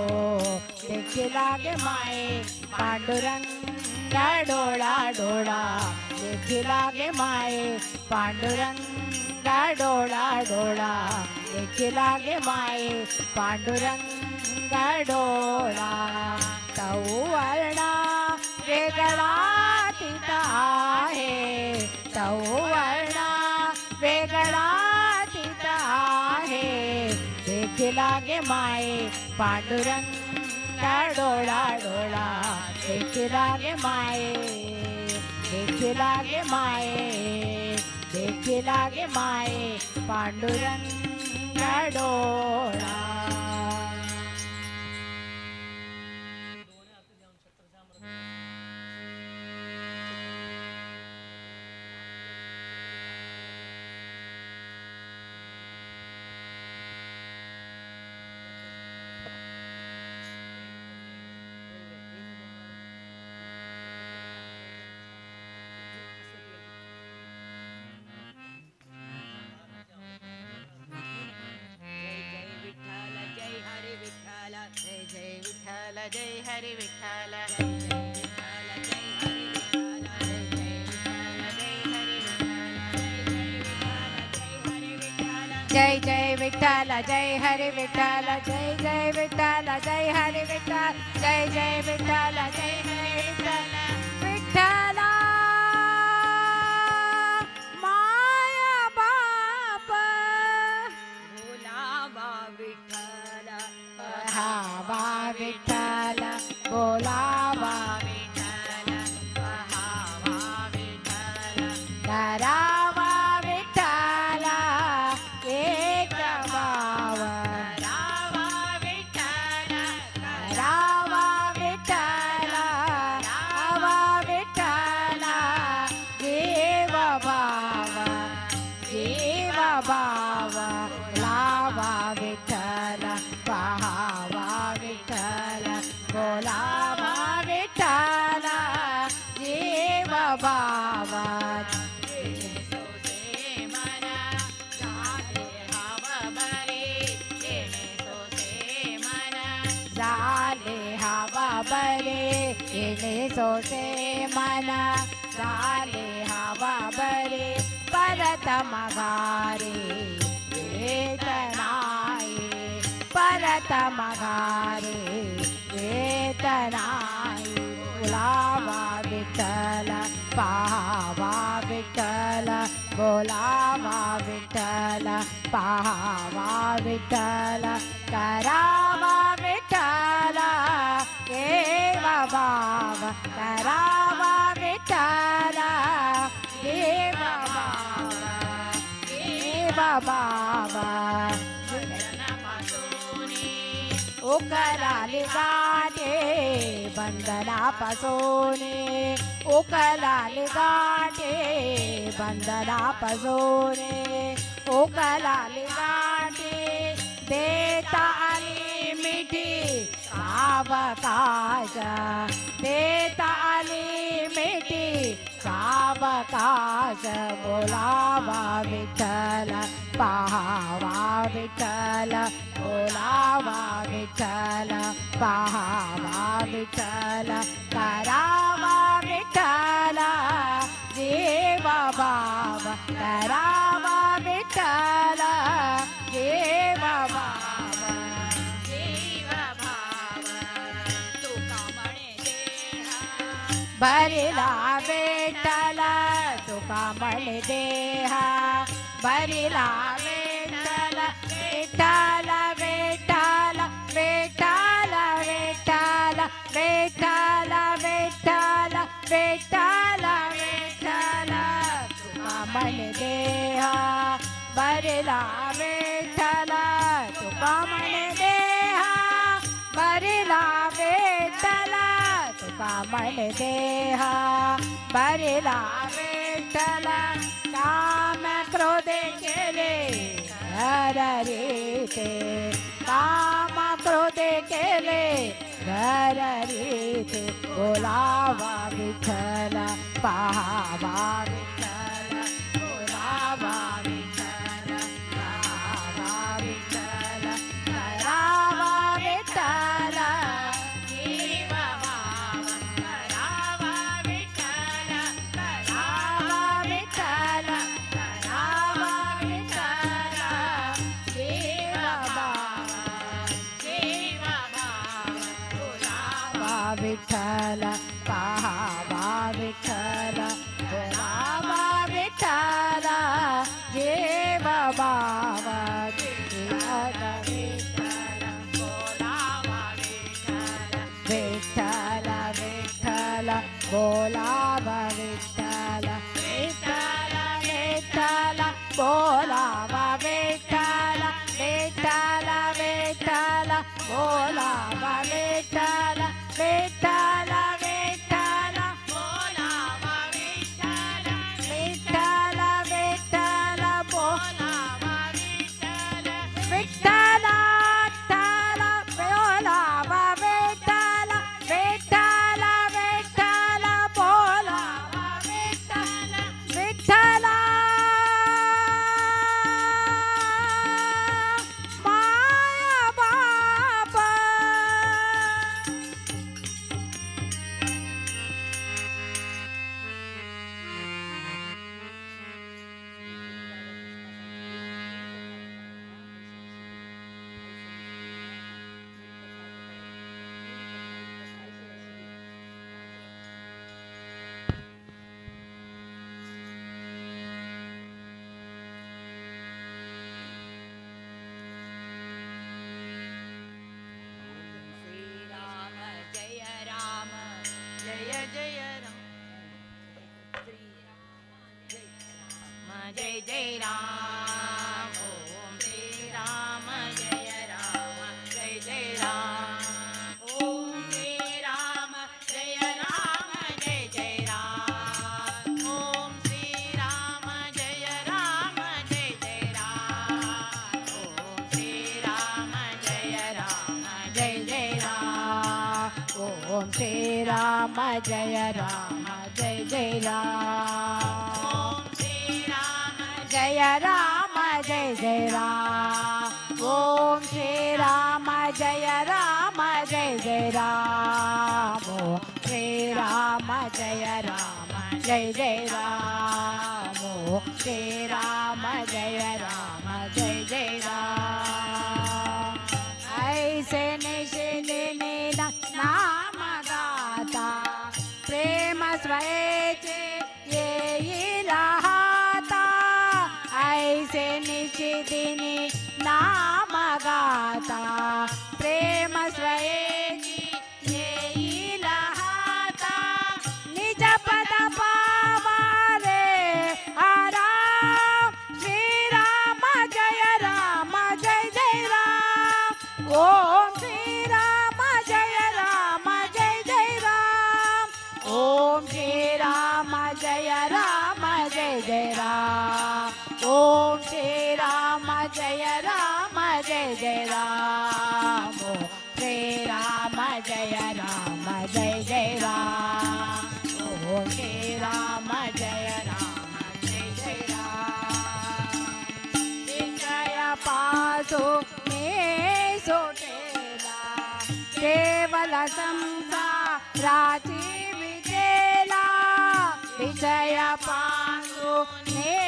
देखी लागे माये पांडुरंग डोळा डोळा. देखी लागे माये पांडुरंग डोळा डोळा. देखी लागे माये पांडुरंग डोळा. तऊ वर्णा वेगळा तिथं आहे, तऊ वर्णा वेगळा तिथं आहे. देखी लागे माये पांडुरंग डोळा डोळा. देखी लागे माये, देखी लागे माये, देखी लागे माये पांडुरंग डोळा. जय जय विठ्ठल जय हरी विठ्ठल. जय जय विठ्ठल जय हरी विठ्ठल. जय जय विठ्ठल जय हरी विठ्ठल. जय जय विठ्ठल जय हरी विठ्ठल. विठ्ठला माया बाप बोलावा विठ्ठल, पहावा विठ्ठल. बोलावा विठ्ठल, पहावा विठ्ठल. करावा विठ्ठल एक भाव. रावा विठ्ठल, रावा विठ्ठल, रावा विठ्ठल. देव भाव, देव भाव. लावा विठ्ठल, पहावा विठ्ठल. बोलावा विठ्ठल देव भाव. सोसे मना झाले हवा बरे. येणे सोसे मना झाले हवा बरे. येणे सोसे मना झाले हवा बरे. परत मघारे येत नाही, परत मघारे येत नाही. बोलावा विठ्ठल, पहावा विठ्ठल. बोलावा विठ्ठल, पहावा विठ्ठल. करावा विठ्ठल देव भाव. करावा विठ्ठल देव भाव, देव भाव. उकलाले गाठे बंधनापासून. उकलाले गाठे बंधनापासून. उकलाले गाठे देता आली मिठी सावकाश. देता आली मिठी सावकाश. बोलावा विठ्ठल, पाहावा विठ्ठल बोलावा विठ्ठल पाहावा विठ्ठल करावा विठ्ठल जीव भाव करावा विठ्ठल जीव भाव जीव भाव तुका म्हणे देहा भरिला विठ्ठल तुका म्हणे देहा भरिला विठ्ठल विठ्ठल विठ्ठल विठ्ठल विठ्ठल विठ्ठल विठ्ठल विठ्ठल विठ्ठल तुका म्हणे देहा भरिला विठ्ठल तुका म्हणे देहा भरिला विठ्ठल तुका म्हणे देहा भरिला विठ्ठल काम क्रोधे केले घर रीते काम क्रोधे केले घर रीते बोलावा विठ्ठल पाहावा विठ्ठल बोलावा विठ्ठल पाहावा विठ्ठल करावा विठ्ठल जीव भाव करावा विठ्ठल करावा विठ्ठल करावा विठ्ठल जीव भाव जीव भाव बोलावा विठ्ठल पाहावा विठ्ठल बोलावा विठ्ठल जीव भाव विठ्ठल विठ्ठल बोलावा विठ्ठल विठ्ठल विठ्ठल बोलावा विठ्ठल विठ्ठल विठ्ठल बोलावा विठ्ठल विठ्ठल विठ्ठल बोलावा विठ्ठल विठ्ठल विठ्ठल बोलावा विठ्ठल विठ्ठल विठ्ठल बोलावा विठ्ठल विठ्ठल विठ्ठल बोलावा विठ्ठल विठ्ठल विठ्ठल बोलावा विठ्ठल विठ्ठल माया बाप श्री राम जय राम जय जय राम श्री राम जय जय राम ओम श्री राम जय राम जय जय राम ओम श्री राम जय राम जय जय राम ओम श्री राम जय राम जय जय राम ओम श्री राम जय राम जय जय राम ओम श्री राम जय राम जय जय राम ओम श्री राम जय राम जय जय राम ओम श्री राम जय राम जय जय राम ओम श्री राम जय राम जय जय राम ओम श्री राम जय राम जय जय राम ऐसे निशिदिनी नाम गाता प्रेम स्वयचे येई राहता ऐसे निशिदिनी नाम गाता प्रेम स्वयची येई राहता निज पद पावा रे आराम श्री राम जय जय राम ओम श्री राम जय जय राम संसाराची विटेला विषय पांगुने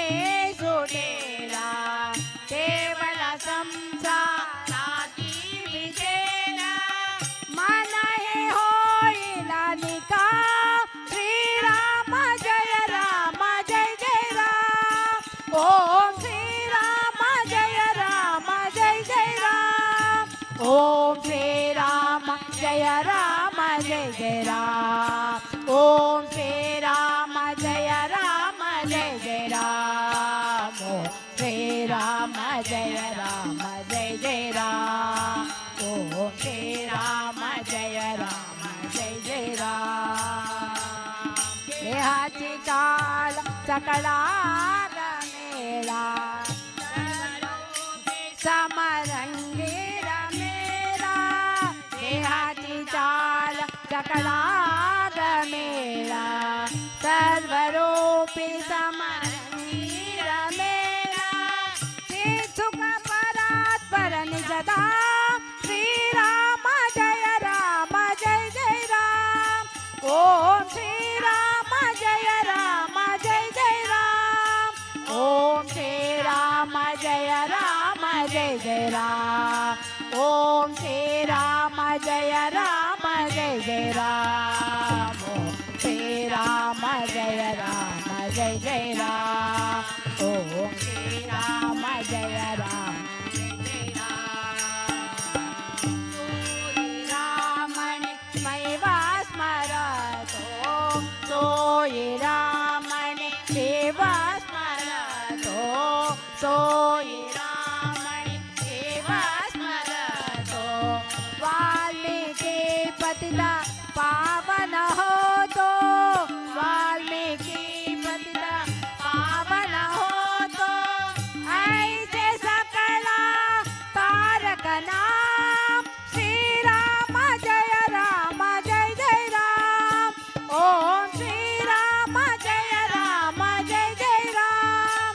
सुटेला केवळ संसाराची विटेला मन हे होईला निका श्रीराम जय राम जय जय राम ओम श्रीराम जय राम जय जय राम ओम श्रीराम जय राम जय जय राम ओम श्रीराम जय राम जय जय राम ओम श्रीराम जय राम जय जय राम ओम श्रीराम जय राम जय जय राम देहाची चाल सकळा रमेला समरंगी रमेला देहाची चाल सकळा रमेला सर्वरूपी समरंगी रमेला श्री सुख परात परनि सदा श्रीराम जय राम जय जय राम ओम श्रीराम जय राम जय जय राम ओम श्रीराम जय राम जय जय राम ओम श्रीराम जय राम जय जय राम ओम श्रीराम जय राम जय जय राम ओम श्रीराम जय राम जय जय राम रामणे मैवा स्मरतो सोयि रामणे सेवा स्मरतो सोयि रामणे सेवा स्मरतो वाल्मीकि पतिता पावन होतो वाल्मीकि पतिता पावन होतो ऐसे सकला तारक नाम श्रीराम जय राम जय जय राम ओम श्रीराम जय राम जय जय राम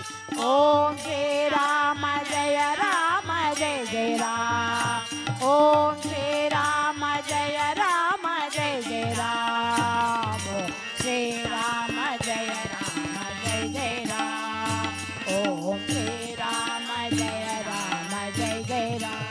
ओम श्रीराम जय राम जय जय राम ओम श्रीराम जय राम जय जय राम ओम श्रीराम जय राम जय जय राम ओम श्रीराम जय राम जय जय राम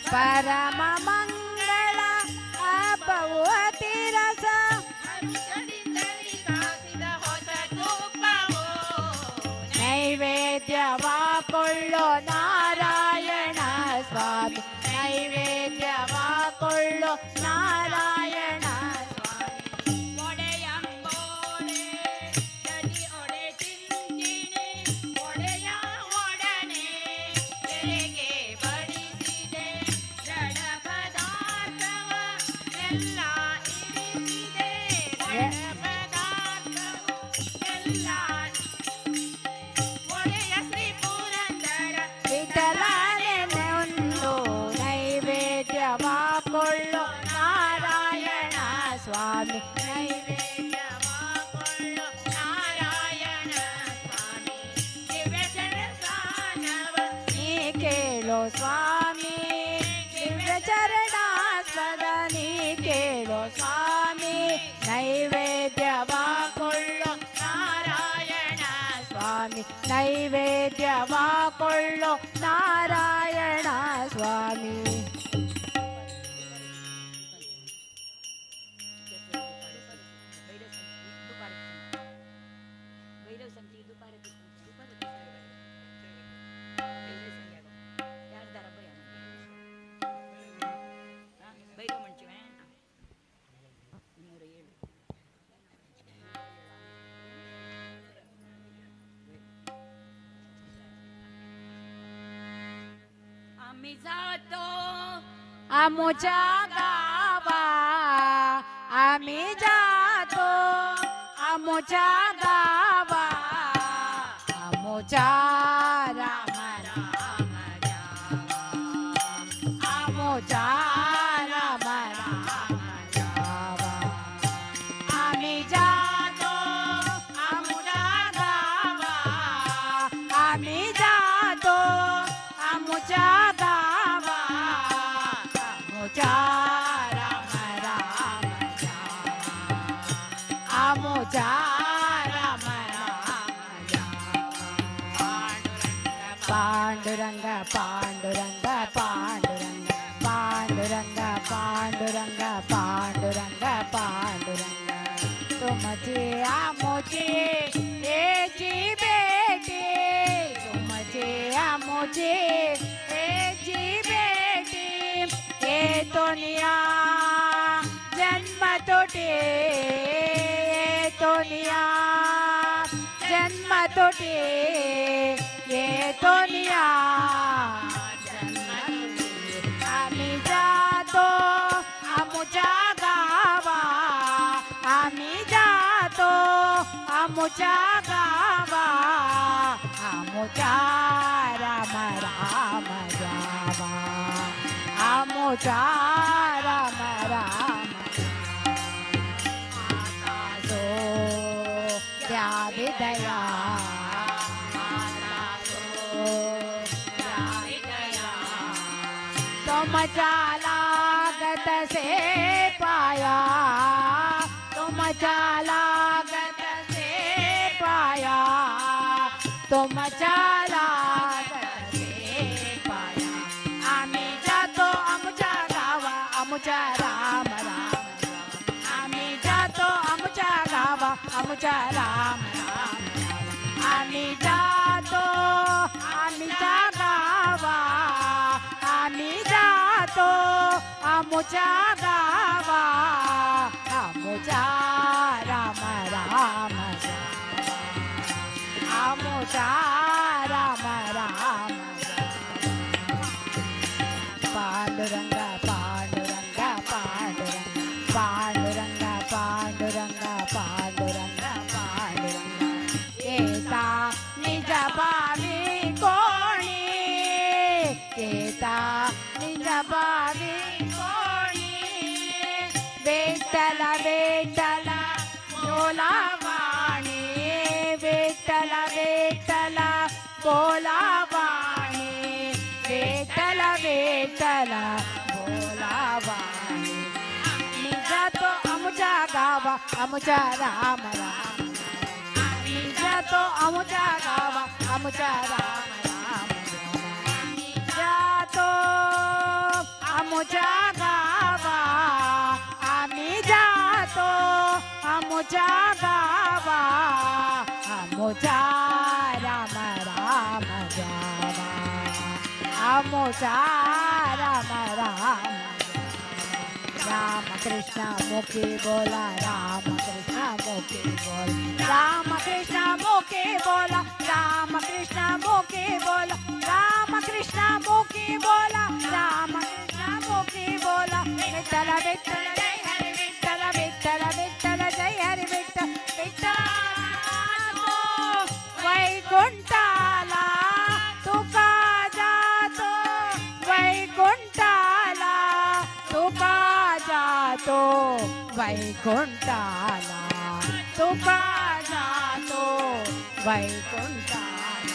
परम मंगल अपवु अतिरस नैवेद्यवा ಕೊಳ್ಳೋ ನಾರಾಯಣ ಸ್ವಾಮಿ ನೈವೇದ್ಯವಾ ಕೊಳ್ಳೋ ನಾರಾಯಣ ಸ್ವಾಮಿ ಒಡೆಯಂಬೋಡೆ ಗದಿ ಒಡೆ ಚಿಂಚಿಣಿ ಒಡೆಯ ಒಡನೆ ತೆರೆಗೆ ಬಡಿಸಿದೆ ಜಡ ಪದಾರ್ಥವ ಎಲ್ಲ ಇರಿಸಿದೆ ಜಡ ಪದಾರ್ಥವು ಎಲ್ಲ ಒಡೆಯ ಶ್ರೀ ಪುರಂದರ ವಿಠಲನೆಂದು ನೈವೇದ್ಯವಾ ಕೊಳ್ಳೋ ನಾರಾಯಣ ಸ್ವಾಮಿ ನೈವೇದ್ಯವಾ ಕೊಳ್ಳೋ ನಾರಾಯಣ ಸ್ವಾಮಿ ದಿವ್ಯ ಚರಣವ ನೀ ಕೇಳೋ ಸ್ವಾಮಿ ದಿವ್ಯ ಚರಣ स्वामी नैवेद्यवा ಕೊಳ್ಳೋ नारायण स्वामी आम्ही जातो आमच्या गावा आम्ही जातो आमच्या गावा आमच्या राम राम जावा आमच्या राम राम जावा आम्ही जातो आमच्या गावा आम्ही जातो आमच्या गावा आमच्या राम राम जावा आमच्या राम राम जावा पांडुरंग पांडुरंग पांडुरंग पांडुरंग पांडुरंग पांडुरंग पांडुरंग तुमची आमची एची बेटी तुमची आमची एची बेटी येतोनिया जन्म तोटे येतोनिया जन्म तोटे येतोनिया जन्म तोटे आम्ही जातो आमच्या गावा आम्ही जातो आमच्या गावा आमच्या राम राम जावा आमच्या राम राम आता जो त्या विदया आता जो त्या विदया तुमच्या लागत से पाया तुमच्या लागत से पाया तुमच्या लागत से पाया आम्ही जातो आमच्या गावा आमच्या राम राम आम्ही जातो आमच्या गावा आमच्या राम राम आम्ही जातो आमच्या गावा आम्ही जातो आमच्या गावा आमच्या राम राम आमच्या राम राम पांडुरंग पांडुरंग पांडुरंग पांडुरंग पांडुरंग पांडुरंग पांडुरंग येता निज भावी कोणी येता निज भावी कोणी विठ्ठल विठ्ठल बोला वाणी विठ्ठल विठ्ठल बोला वाणी विठ्ठल विठ्ठल बोला वाणी आम्ही जातो आमच्या गावा आमच्या राम राम आम्ही जातो आमच्या गावा आमच्या राम राम आम्ही जातो आमच्या गावा आम्ही जातो आमच्या गावा आमच्या राम राम जावा आमच्या राम राम राम कृष्ण मुखी बोला राम कृष्ण मुखी बोला राम कृष्ण मुखी बोला राम कृष्ण मुखी बोला राम कृष्ण मुखी बोला राम कृष्ण मुखी बोला विठ्ठल विठ्ठल जय हरी विठ्ठल विठ्ठल विठ्ठल जय हरी विठ्ठल विठ्ठल वैकुंठाला तुका जातो वैकुंठाला तुका जातो वैकुंठाला तुका जातो वैकुंठाला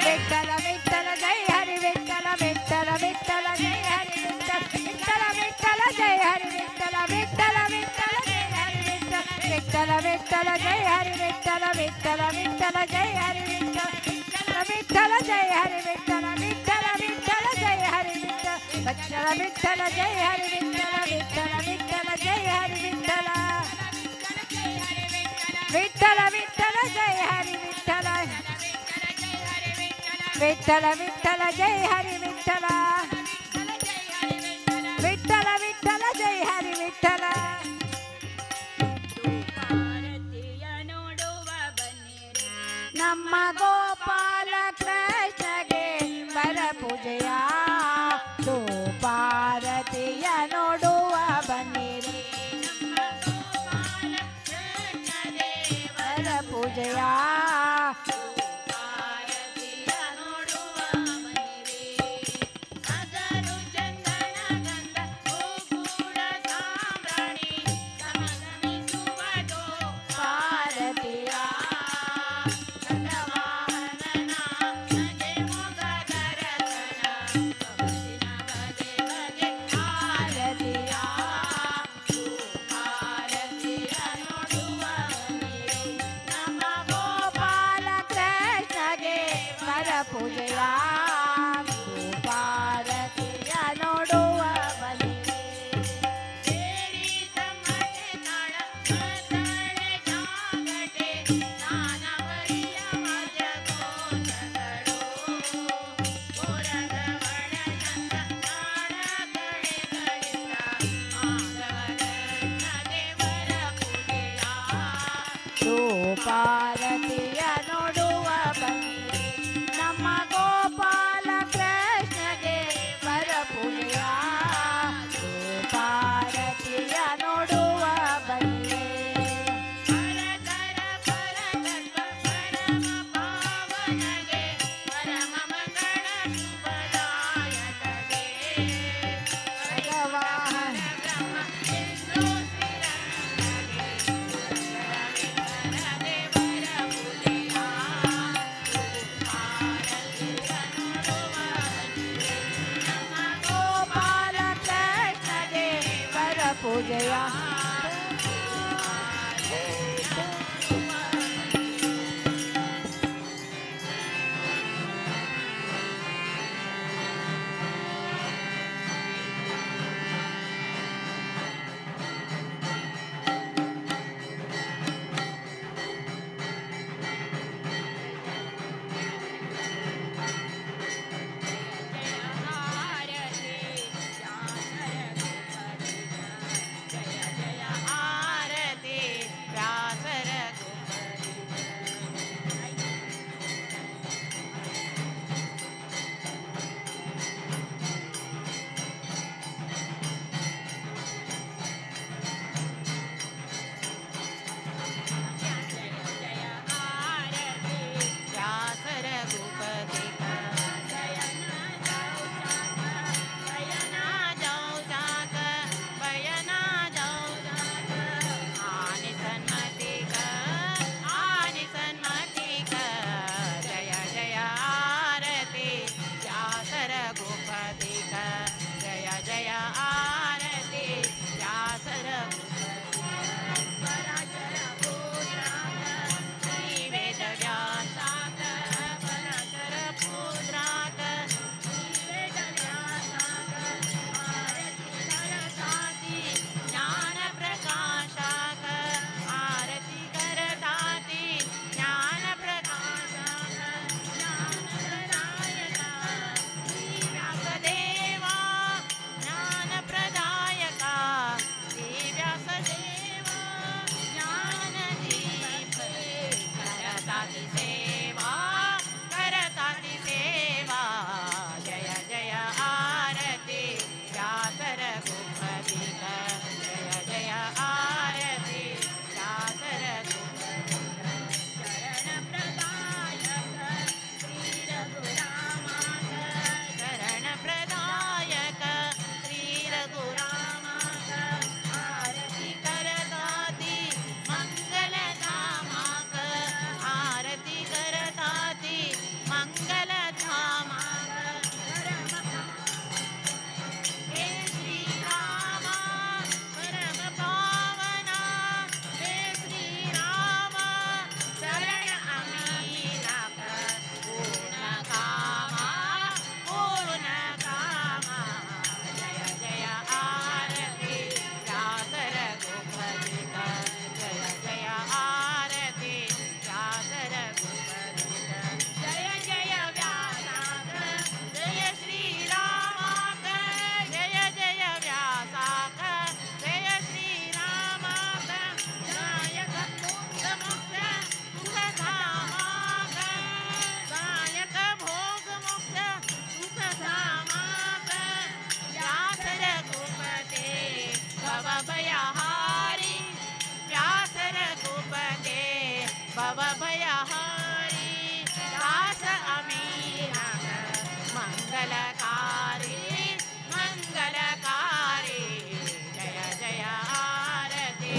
विठ्ठल विठ्ठल जय हरी विठ्ठल विठ्ठल विठ्ठल जय हरी विठ्ठल विठ्ठल विठ्ठल जय हरी विठ्ठल विठ्ठल विठ्ठल जय हरी विठ्ठल विठ्ठल विठ्ठल जय हरी विठ्ठल विठ्ठल विठ्ठल जय हरी विठ्ठल विठ्ठल जय हरी विठ्ठल विठ्ठल विठ्ठल जय हरी विठ्ठल विठ्ठल जय हरी विठ्ठल विठ्ठल विठ्ठल जय हरी विठ्ठल विठ्ठल विठ्ठल जय हरी विठ्ठल विठ्ठल विठ्ठल जय हरी विठ्ठल विठ्ठल विठ्ठल जय हरी विठ्ठल ನಮ್ಮ ಗೋಪಾಲ ಕೃಷ್ಣಗೆ ವರ ಪೂಜೆಯ ಧೂಪಾರತಿಯ ನೋಡುವ ಬನ್ನಿರಿ ವರ ಪೂಜೆಯ ಪೂಜೆಯ ಧೂಪಾರತಿಯ ನೋಡುವ ಬನ್ನಿರಿ ಧೂಪಾರತಿಯ ನೋಡುವ ಬನ್ನಿರಿ ನಮ್ಮ ಗೋಪಾಲ ಕೃಷ್ಣಗೆ ವರ ಪೂಜೆಯ ಧೂಪಾರತಿಯ ನೋಡುವ ಬನ್ನಿರಿ ಪೂಜೆಯ ಜಯ भयहारी व्यास रघुपते भव भयहारी दास अमीन मंगलकारी मंगलकारी जय जय आरती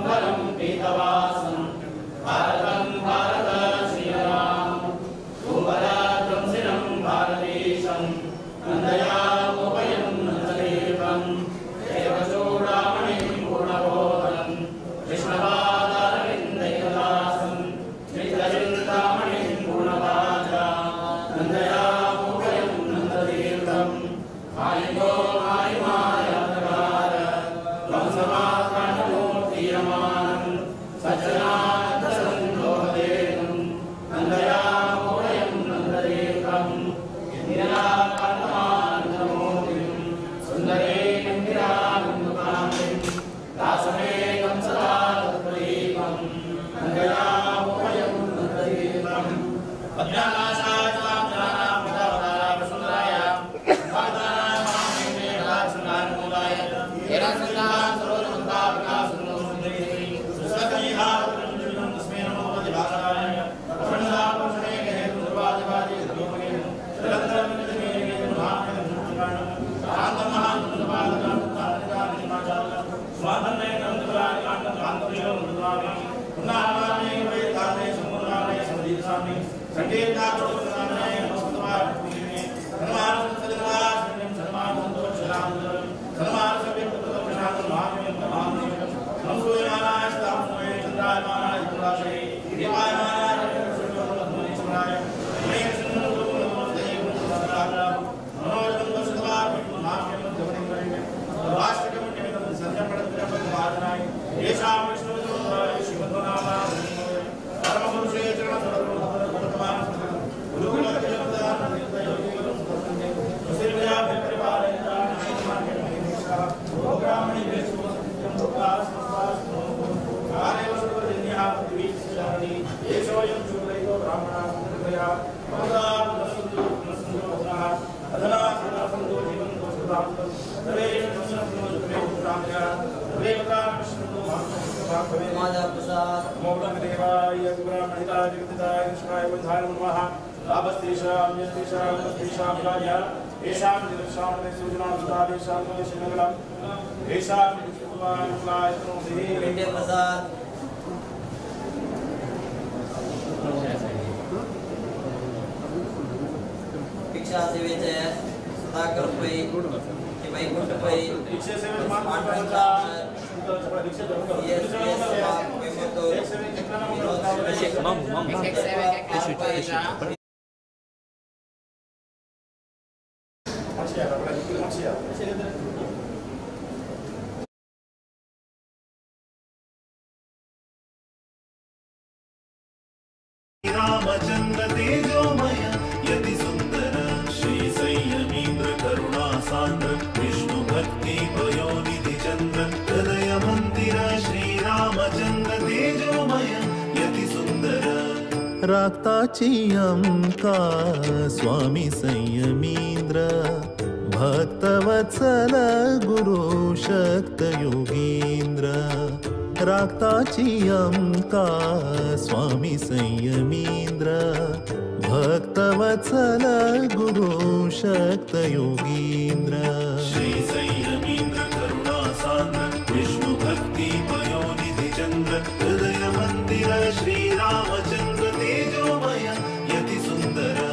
पिताम्बरं पीतवासं भारतं भारत श्रीराम भूवरात्रं शिरं भारतीशं नन्दयामोपयं नन्ददेवं देवचूडामणिं पूर्णबोधनं कृष्णपादारविन्दयुदासं नित्यचिन्तामणिं पूर्णपादा नन्दयामोपयं नन्ददेवं मायिको मायिमायान्तकार वंशमाकाण्डमूर्तियमानं सज्जनान्तसन्दोहदेनं नन्दयामोपयं नन्ददेवं निराकान्तमानन्दमूर्तिं सुन्दरीमिन्दिराबिन्दुकान्तिं दासमेकं सदा तत्त्वदीपं नन्दयामोपयं नन्ददेवं भिक्षा सेवेचे सुधाकर पै वैकुंठ पै रामचंद्र तेजोमय यति सुंदर श्री संयमीन्द्र करुणा सान्द्र विष्णु भक्ति पयोनिधि चंद्र हृदय मंदिर श्री रामचंद्र तेजोमय यति सुंदर राक्ताची अंका स्वामी संयमीन्द्र भक्तवत्सल गुरु शक्त योगीन्द्र राक्ताची अंका स्वामी संयमीन्द्र भक्तवत्सल गुरु शक्त योगीन्द्र श्री संयमीन्द्र करुणा सान्द्र विष्णु भक्ति पयोनिधि चंद्र हृदय मंदिर श्री रामचंद्र तेजोमय यति सुंदर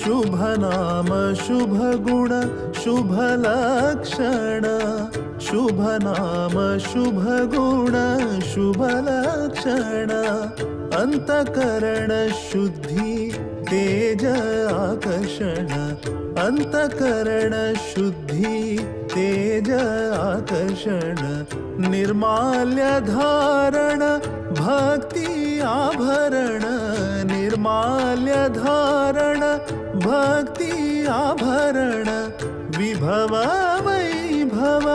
शुभ नाम शुभ गुण शुभ लक्षण शुभ नाम शुभ गुण शुभ लक्षण अंतकरण शुद्धि तेज आकर्षण अंतकरण शुद्धि तेज आकर्षण निर्माल्य धारण भक्ति आभरण निर्माल्य धारण भक्ति आभरण विभव वैभव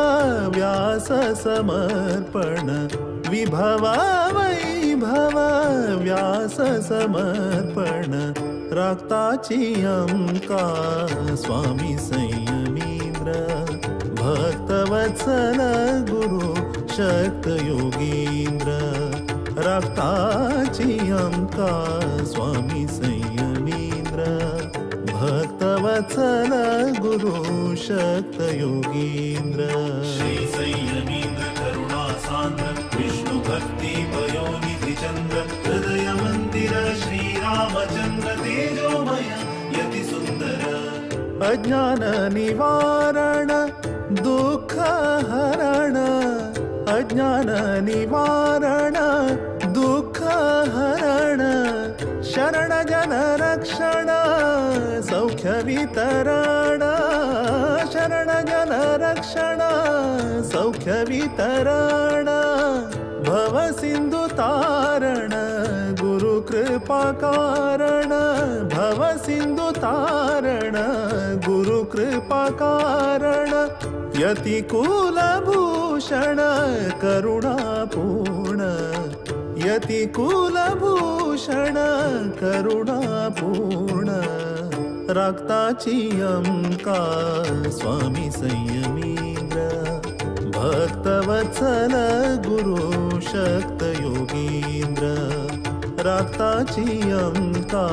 व्यास समर्पण विभव वैभव व्यास समर्पण राक्ताची अंका स्वामी संयमीन्द्र भक्तवत्सल गुरु शक्त योगीन्द्र राक्ताची अंका स्वामी संयमीन्द्र भक्तवत्सल गुरु शक्त योगीन्द्र श्री संयमीन्द्र करुणा सान्द्र विष्णु भक्त अज्ञान निवारण दुःख हरण अज्ञान निवारण दुःख हरण शरण जन रक्षण सौख्य वितरण शरण जन रक्षण सौख्य वितरण भव सिंधु तारण गुरु कृपा कारण भव सिंधु तारण गुरु कृपा कारण यतिकुल भूषण करुणा पूर्ण यतिकुल भूषण करुणा पूर्ण रक्ताची अंका स्वामी संयमींद्र भक्तवत्सल गुरु शक्त योगींद्र रक्ताची अंका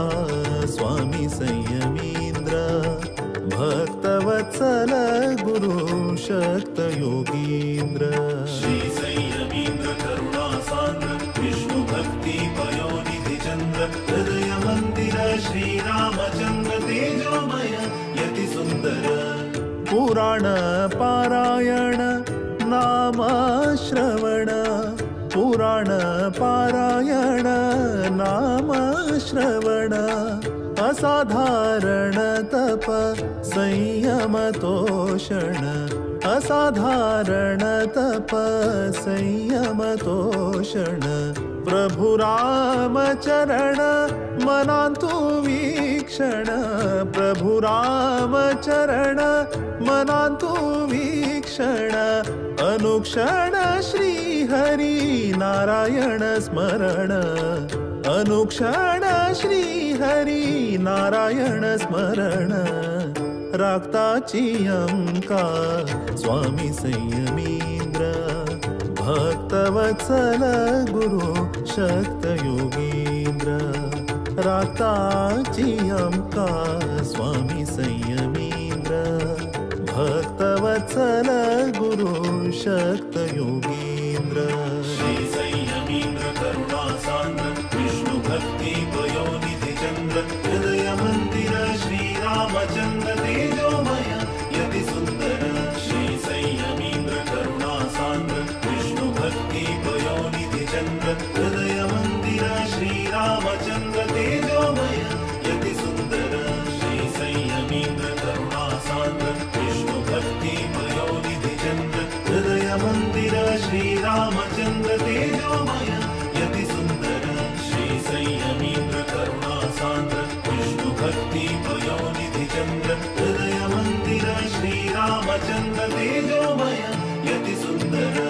स्वामी संयमींद्र भक्तवत्सल गुरु शक्त योगींद्र श्री संयमींद्र करुणा सान्द्र विष्णु भक्ति पयोनिधि चंद्र हृदय मंदिर श्री रामचंद्र तेजोमय यति सुंदर पुराण पारायण नाम श्रवण पुराण पारायण नाम श्रवण असाधारण तप संयम तोषण असाधारण तप संयम तोषण प्रभु राम चरण मनांतु वीक्षण प्रभु राम चरण मनांतु वीक्षण अनुक्षण श्री हरि नारायण स्मरण अनुक्षण श्री हरि नारायण स्मरण राक्ताची अंका स्वामी संयमींद्र भक्तवत्सल गुरु शक्त योगींद्र राक्ताची अंका स्वामी संयमींद्र भक्तवत्सल गुरु शक्त योगींद्र श्री संयमींद्र करुणा सान्द्र विष्णु भक्ति पयोनिधि चंद्र हृदय मंदिर श्री रामचंद्र तेजोमय यति सुंदर श्री संयमींद्र करुणा सान्द्र विष्णु भक्ति पयोनिधि चंद्र हृदय मंदिर श्री रामचंद्र तेजोमय यति सुंदर श्री संयमींद्र करुणा सान्द्र विष्णु भक्ति पयोनिधि चंद्र हृदय मंदिर श्री रामचंद्र तेजोमय यति सुंदर श्री संयमींद्र करुणा सान्द्र विष्णु भक्ति पयोनिधि चंद्र हृदय मंदिर श्री रामचंद्र तेजोमय यति सुंदर।